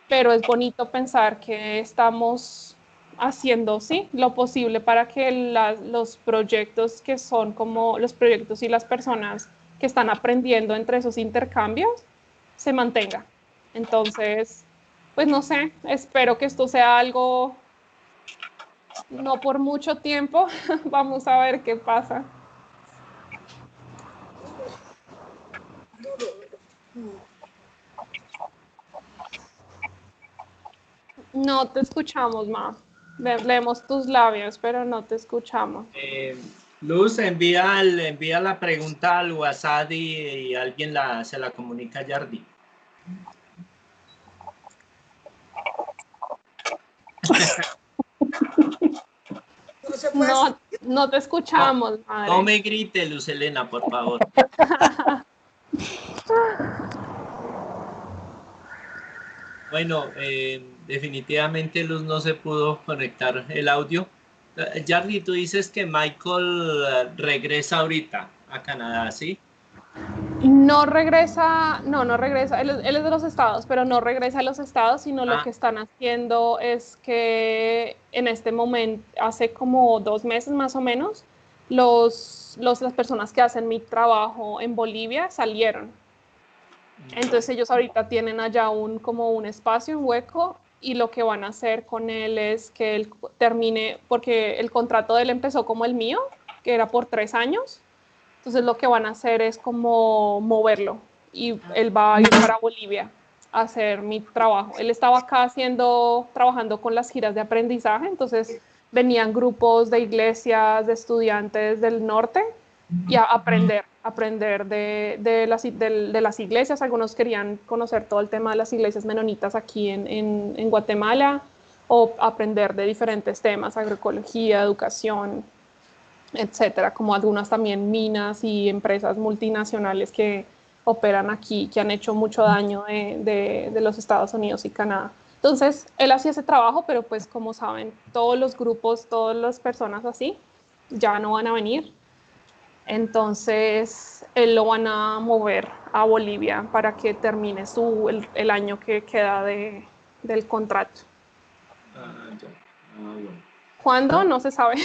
pero es bonito pensar que estamos haciendo, sí, lo posible para que los proyectos que son como los proyectos y las personas que están aprendiendo entre esos intercambios se mantenga. Entonces, pues no sé, espero que esto sea algo no por mucho tiempo. Vamos a ver qué pasa. No te escuchamos, Ma. Leemos tus labios, pero no te escuchamos. Luz, envía la pregunta al WhatsApp y alguien se la comunica a Yardi. No te escuchamos, madre. No me grite, Luz Helena, por favor. Bueno, definitivamente Luz no se pudo conectar el audio. Jarly, tú dices que Michael regresa ahorita a Canadá, ¿sí? No regresa, no regresa, él es de los estados, pero no regresa a los estados, sino lo que están haciendo es que en este momento, hace como 2 meses más o menos, las personas que hacen mi trabajo en Bolivia salieron. Entonces ellos ahorita tienen allá como un espacio, un hueco, y lo que van a hacer con él es que él termine, porque el contrato de él empezó como el mío, que era por 3 años. Entonces lo que van a hacer es como moverlo y él va a ir para Bolivia a hacer mi trabajo. Él estaba acá trabajando con las giras de aprendizaje, entonces venían grupos de iglesias, de estudiantes del norte y a aprender de las iglesias. Algunos querían conocer todo el tema de las iglesias menonitas aquí en Guatemala o aprender de diferentes temas, agroecología, educación, etcétera, como algunas también minas y empresas multinacionales que operan aquí, que han hecho mucho daño de los Estados Unidos y Canadá. Entonces, él hacía ese trabajo, pero pues como saben, todos los grupos, todas las personas así, ya no van a venir. Entonces, él lo van a mover a Bolivia para que termine el año que queda del contrato. Ya. Bueno. ¿Cuándo? No se sabe.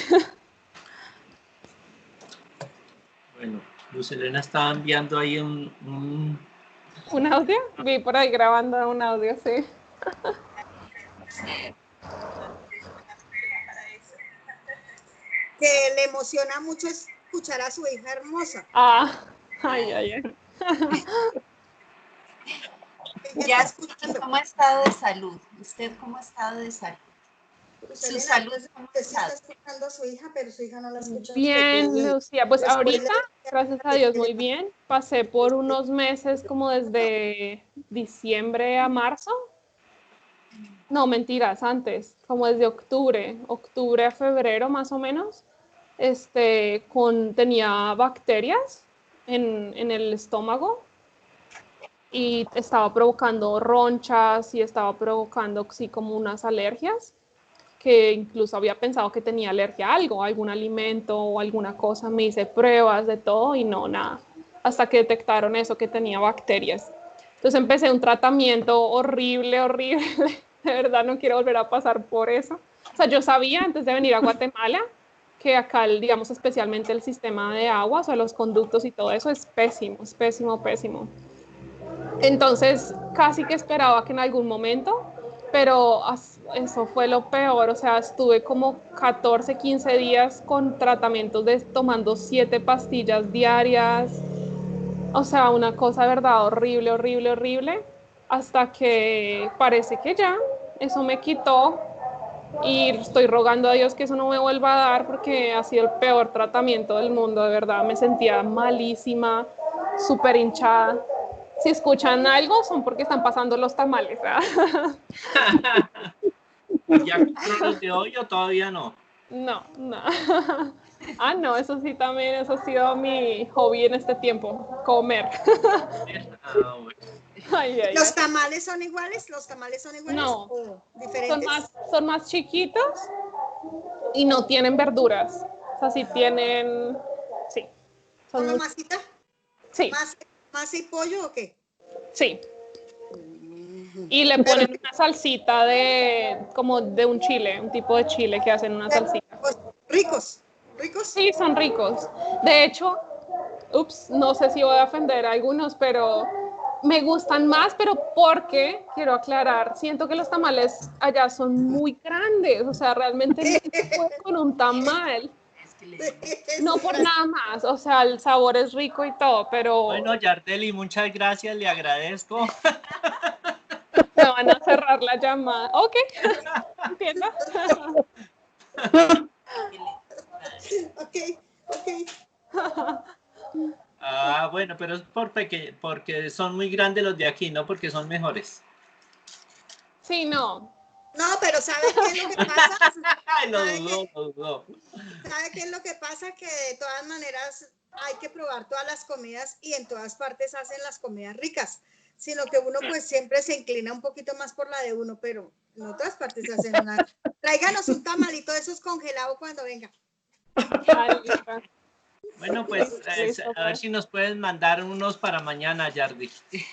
Bueno, Luz Helena estaba enviando ahí un... ¿Un audio? Vi por ahí grabando un audio, sí. Que le emociona mucho escuchar a su hija hermosa. Ay. Ya, ¿cómo ha estado de salud? ¿Usted cómo ha estado de salud? Su salud, ¿cómo sí está escuchando a su hija, pero su hija no la escucha. Bien, Lucía, pues ahorita, gracias a Dios, muy bien. Pasé por unos meses como desde diciembre a marzo. No, mentiras, antes, como desde octubre a febrero más o menos, tenía bacterias en el estómago y estaba provocando ronchas y estaba provocando, sí, como unas alergias, que incluso había pensado que tenía alergia a algo, a algún alimento o alguna cosa. Me hice pruebas de todo y no, nada, hasta que detectaron eso, que tenía bacterias. Entonces empecé un tratamiento horrible, de verdad no quiero volver a pasar por eso. O sea, yo sabía antes de venir a Guatemala que acá, digamos, especialmente el sistema de agua, o sea, los conductos y todo eso es pésimo, es pésimo, pésimo. Entonces, casi que esperaba que en algún momento, pero eso fue lo peor, o sea, estuve como 14, 15 días con tratamientos tomando 7 pastillas diarias, o sea, una cosa de verdad horrible, horrible, horrible, hasta que parece que ya, eso me quitó y estoy rogando a Dios que eso no me vuelva a dar porque ha sido el peor tratamiento del mundo, de verdad, me sentía malísima, súper hinchada. Si escuchan algo son porque están pasando los tamales, ¿verdad? ¿Ya compró los de hoy o todavía no? No. No, eso sí también, eso ha sido mi hobby en este tiempo, comer. Bueno. ¿Los tamales son iguales? No, ¿O diferentes? son más chiquitos y no tienen verduras. O sea, sí tienen, sí. ¿Son una masita? Sí. ¿Masa y pollo o qué? Sí. Y le ponen una salsita como de un chile, un tipo de chile que hacen una salsita. ¿Ricos? Sí, son ricos. De hecho, no sé si voy a ofender a algunos, pero me gustan más, pero porque, quiero aclarar, siento que los tamales allá son muy grandes, o sea, realmente no se puede con un tamal. No por nada más, o sea, el sabor es rico y todo, pero... Bueno, Yardeli, muchas gracias, le agradezco. Me van a cerrar la llamada. Ok, entiendo. Ok. Bueno, pero es porque son muy grandes los de aquí, no porque son mejores. Sí, no. No, pero ¿sabe qué es lo que pasa? Lo dudó. ¿Sabe qué es lo que pasa? Que de todas maneras hay que probar todas las comidas y en todas partes hacen las comidas ricas. sino que uno pues siempre se inclina un poquito más por la de uno, pero en otras partes se hacen una... Tráiganos un tamalito de esos congelados cuando venga. Ay, listo. Bueno, pues Listo, a ver pues. si nos pueden mandar unos para mañana, Yardi.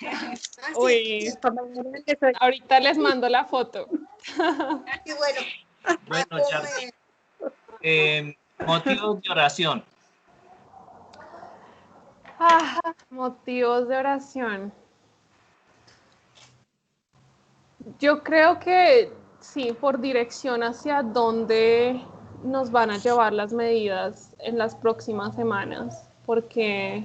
Ah, sí, Uy, Para mañana les doy. ahorita les mando la foto. y bueno, a Bueno, Yardi, comer. motivos de oración. Motivos de oración. Yo creo que sí, por dirección hacia dónde nos van a llevar las medidas en las próximas semanas, porque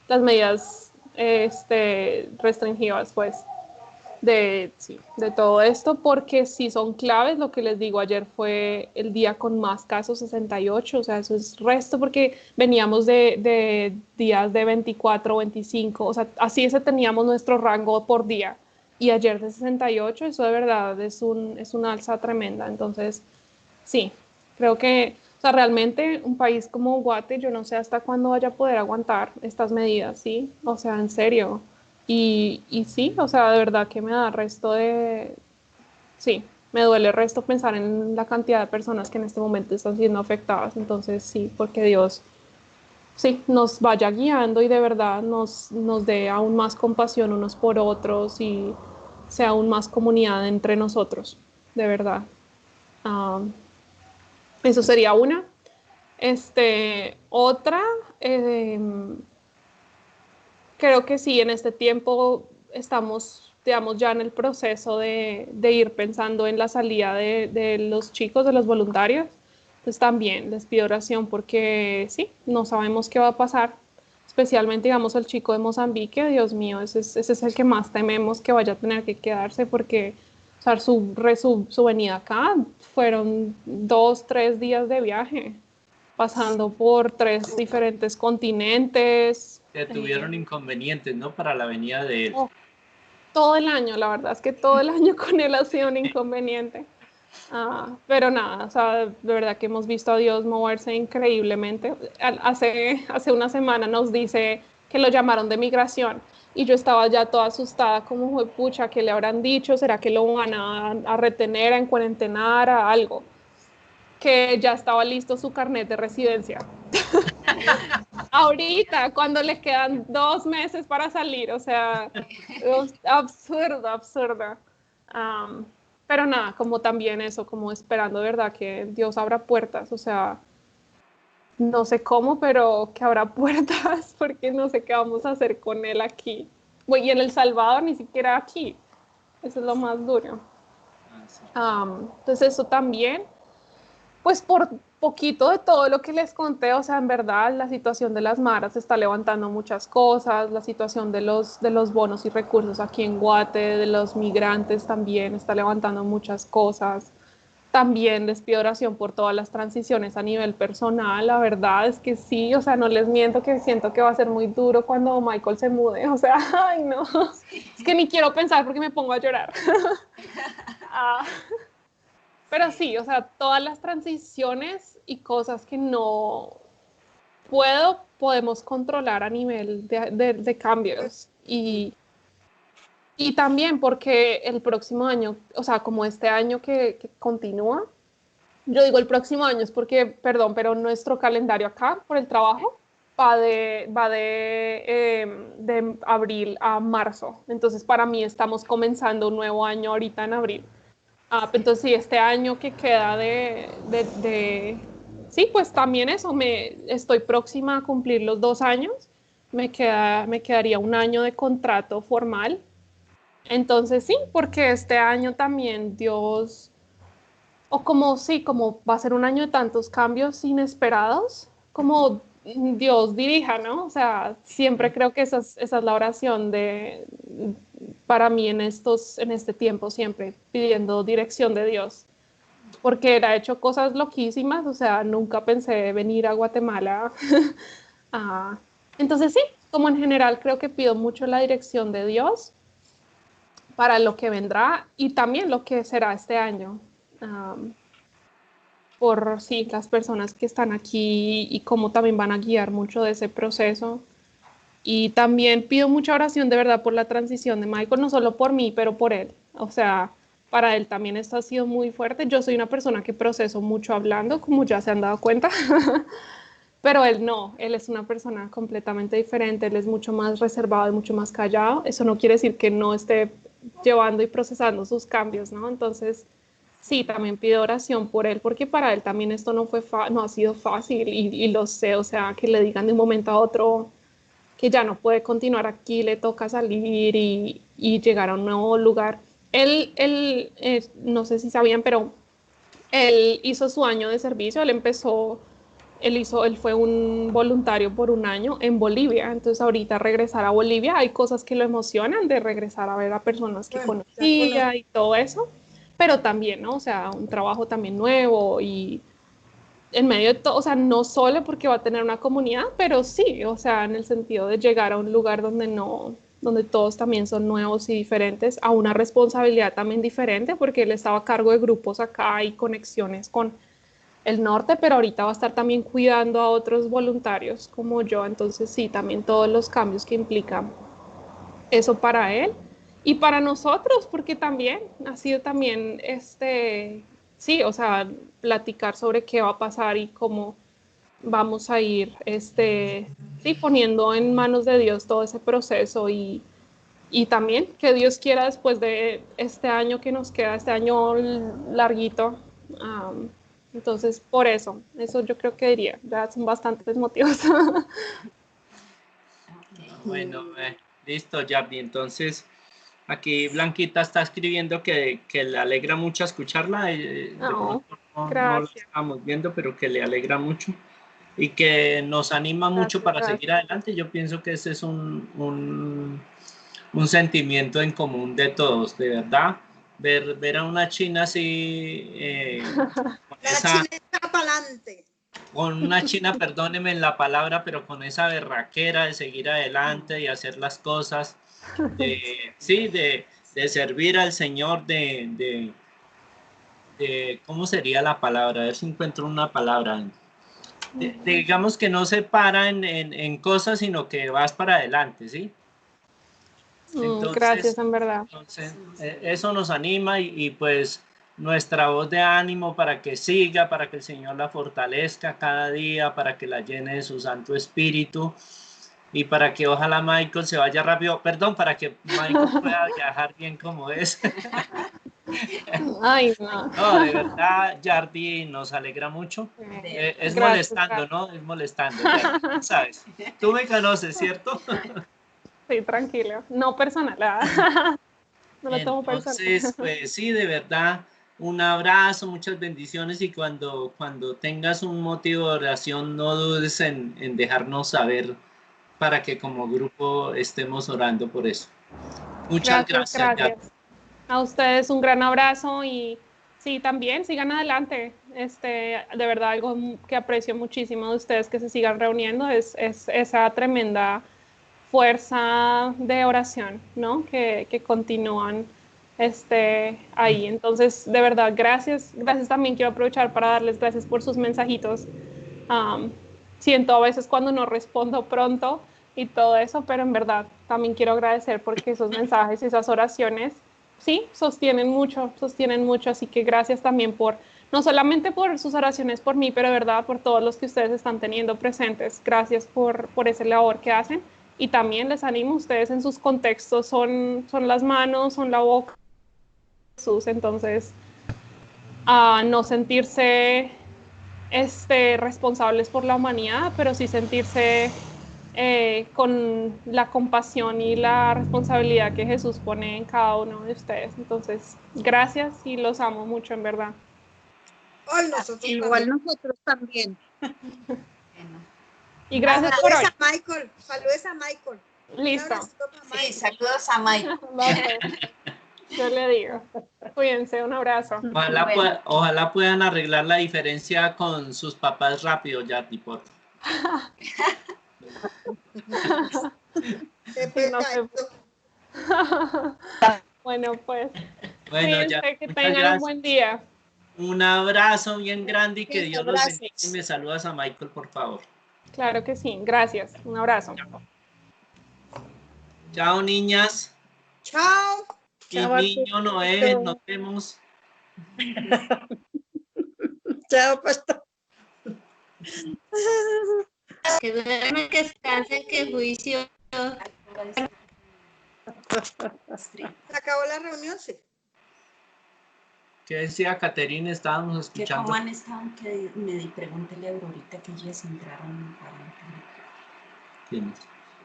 las medidas restringidas, pues, sí, de todo esto, porque sí son claves. Lo que les digo, ayer fue el día con más casos, 68, o sea, eso es resto, porque veníamos de días de 24, 25, o sea, así ese teníamos nuestro rango por día, y ayer de 68, eso de verdad es una alza tremenda. Entonces, sí, creo que, o sea, realmente un país como Guate, yo no sé hasta cuándo vaya a poder aguantar estas medidas, ¿sí? O sea, en serio. Y sí, o sea, de verdad que me da resto de, sí, me duele resto pensar en la cantidad de personas que en este momento están siendo afectadas. Entonces, sí, porque Dios, sí, nos vaya guiando y de verdad nos dé aún más compasión unos por otros y sea aún más comunidad entre nosotros, de verdad. Ah, eso sería una. Otra, eh, creo que sí, en este tiempo estamos, digamos, ya en el proceso de ir pensando en la salida de los chicos, de los voluntarios. Entonces también les pido oración porque sí, no sabemos qué va a pasar, especialmente, digamos, el chico de Mozambique. Dios mío, ese es el que más tememos que vaya a tener que quedarse porque, o sea, su venida acá fueron 2, 3 días de viaje, pasando por 3 diferentes continentes. Que tuvieron inconvenientes, ¿no? Para la venida de él. Oh, todo el año, la verdad es que todo el año con él ha sido un inconveniente. Pero nada, o sea, de verdad que hemos visto a Dios moverse increíblemente. Hace una semana nos dice que lo llamaron de migración y yo estaba ya toda asustada, como, pucha, ¿qué le habrán dicho? ¿Será que lo van a retener, a encuarentenar, a algo? Que ya estaba listo su carnet de residencia. Ahorita, cuando les quedan 2 meses para salir, o sea, es absurdo, absurdo. Am, pero nada, como también eso, como esperando, de verdad, que Dios abra puertas, o sea, no sé cómo, pero que abra puertas, porque no sé qué vamos a hacer con él aquí. Bueno, y en El Salvador, ni siquiera aquí. Eso es lo más duro. Sí. Entonces, eso también. Pues por poquito de todo lo que les conté, o sea, en verdad la situación de las maras está levantando muchas cosas, la situación de los bonos y recursos aquí en Guate, de los migrantes también está levantando muchas cosas. También les pido oración por todas las transiciones a nivel personal. La verdad es que sí, o sea, no les miento que siento que va a ser muy duro cuando Michael se mude, o sea, ay no, es que ni quiero pensar porque me pongo a llorar. Ah, pero sí, o sea, todas las transiciones y cosas que no podemos controlar a nivel de cambios. Y también porque el próximo año, o sea, como este año que continúa, yo digo el próximo año es porque, perdón, pero nuestro calendario acá por el trabajo va de abril a marzo. Entonces, para mí estamos comenzando un nuevo año ahorita en abril. Entonces, sí, este año que queda sí, pues también eso, estoy próxima a cumplir los 2 años, me quedaría un año de contrato formal. Entonces, sí, porque este año también Dios, o como sí, como va a ser un año de tantos cambios inesperados, como Dios dirija, ¿no? O sea, siempre creo que esa es la oración para mí en este tiempo, siempre pidiendo dirección de Dios, porque él ha hecho cosas loquísimas, o sea, nunca pensé venir a Guatemala. Ah, entonces sí, como en general creo que pido mucho la dirección de Dios para lo que vendrá y también lo que será este año. Um, por sí, las personas que están aquí y cómo también van a guiar mucho de ese proceso. Y también pido mucha oración de verdad por la transición de Michael, no solo por mí, pero por él. O sea, para él también esto ha sido muy fuerte. Yo soy una persona que proceso mucho hablando, como ya se han dado cuenta, pero él no, él es una persona completamente diferente, él es mucho más reservado y mucho más callado. Eso no quiere decir que no esté llevando y procesando sus cambios, ¿no? Entonces, sí, también pido oración por él, porque para él también esto no ha sido fácil y lo sé, o sea, que le digan de un momento a otro que ya no puede continuar aquí, le toca salir y llegar a un nuevo lugar. No sé si sabían, pero él hizo su año de servicio, él fue un voluntario por un año en Bolivia, entonces ahorita regresar a Bolivia, hay cosas que lo emocionan de regresar a ver a personas que Bueno, ya conozco. conocía y todo eso, pero también, ¿no? O sea, un trabajo también nuevo y en medio de todo, o sea, no solo porque va a tener una comunidad, pero sí, o sea, en el sentido de llegar a un lugar donde todos también son nuevos y diferentes, a una responsabilidad también diferente, porque él estaba a cargo de grupos acá y conexiones con el norte, pero ahorita va a estar también cuidando a otros voluntarios como yo, entonces sí, también todos los cambios que implica eso para él y para nosotros, porque también ha sido también sí, o sea, platicar sobre qué va a pasar y cómo vamos a ir, sí, poniendo en manos de Dios todo ese proceso y también que Dios quiera después de este año que nos queda, este año larguito. Entonces, por eso yo creo que diría, ya son bastantes motivos. Bueno, listo, Yardi. Entonces, aquí Blanquita está escribiendo que le alegra mucho escucharla. De No, pronto no la gracias, estamos viendo, pero que le alegra mucho y que nos anima mucho gracias, para seguir gracias. adelante. Yo pienso que ese es un sentimiento en común de todos, de verdad. Ver a una china así, con La esa, chineta para adelante. con una china, perdóneme en la palabra, pero con esa berraquera de seguir adelante y hacer las cosas, sí, de servir al Señor, ¿cómo sería la palabra? A ver si encuentro una palabra. Digamos que no se para en cosas, sino que vas para adelante, ¿sí? Gracias, Entonces, en verdad. eso nos anima y pues nuestra voz de ánimo para que siga, para que el Señor la fortalezca cada día, para que la llene de su Santo Espíritu y para que ojalá Michael se vaya rápido, perdón, para que Michael pueda viajar bien como es. Ay, no. No, de verdad, Yardi nos alegra mucho. Es Gracias, molestando, gracias. ¿no? Es molestando, Yardi. ¿Sabes? Tú me conoces, ¿cierto? Sí, tranquilo. No personal. Ah. No lo tomo personal. Entonces, pues sí, de verdad, un abrazo, muchas bendiciones y cuando tengas un motivo de oración, no dudes en dejarnos saber para que como grupo estemos orando por eso. Muchas Gracias, gracias, Yardi. gracias. A ustedes un gran abrazo y sí, también sigan adelante. De verdad, algo que aprecio muchísimo de ustedes que se sigan reuniendo es esa tremenda fuerza de oración, ¿no? Que continúan ahí. Entonces, de verdad, gracias. Gracias también quiero aprovechar para darles gracias por sus mensajitos. Um, Siento a veces cuando no respondo pronto y todo eso, pero en verdad también quiero agradecer porque esos mensajes y esas oraciones, sí, sostienen mucho, así que gracias también no solamente por sus oraciones por mí, pero de verdad por todos los que ustedes están teniendo presentes, gracias por ese labor que hacen y también les animo, ustedes en sus contextos son las manos, son la boca, Jesús, entonces a no sentirse responsables por la humanidad, pero sí sentirse con la compasión y la responsabilidad que Jesús pone en cada uno de ustedes. Entonces, gracias y los amo mucho, en verdad. Ay, nosotros Igual también. nosotros también. Y gracias por hoy. Saludos a Michael. Saludos a Michael. Listo. Un abracito para Michael. Sí, saludos a Michael. Va, pues. Yo le digo. Cuídense, un abrazo. Ojalá, Bueno. ojalá puedan arreglar la diferencia con sus papás rápido, Yardi, por favor. Qué Sí, no sé. pecadito. Bueno, pues, Bueno, ya, cuídense, que muchas tengan un gracias. buen día. Un abrazo bien grande y que Listo, Dios los bendiga. Y gracias. me saludas a Michael, por favor. Claro que sí, gracias. Un abrazo. Chao, niñas. Chao. Y Chao, niño Noé, nos vemos. Chao, pastor. Que duermen, que descansen, que juicio. ¿Se acabó la reunión? Sí. ¿Qué decía Caterina? Estábamos Que escuchando. cómo han estado, que pregúntele a Aurorita que ellas entraron en cuarentena. ¿Quiénes?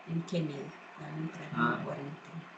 En Kennedy, van a entrar en cuarentena.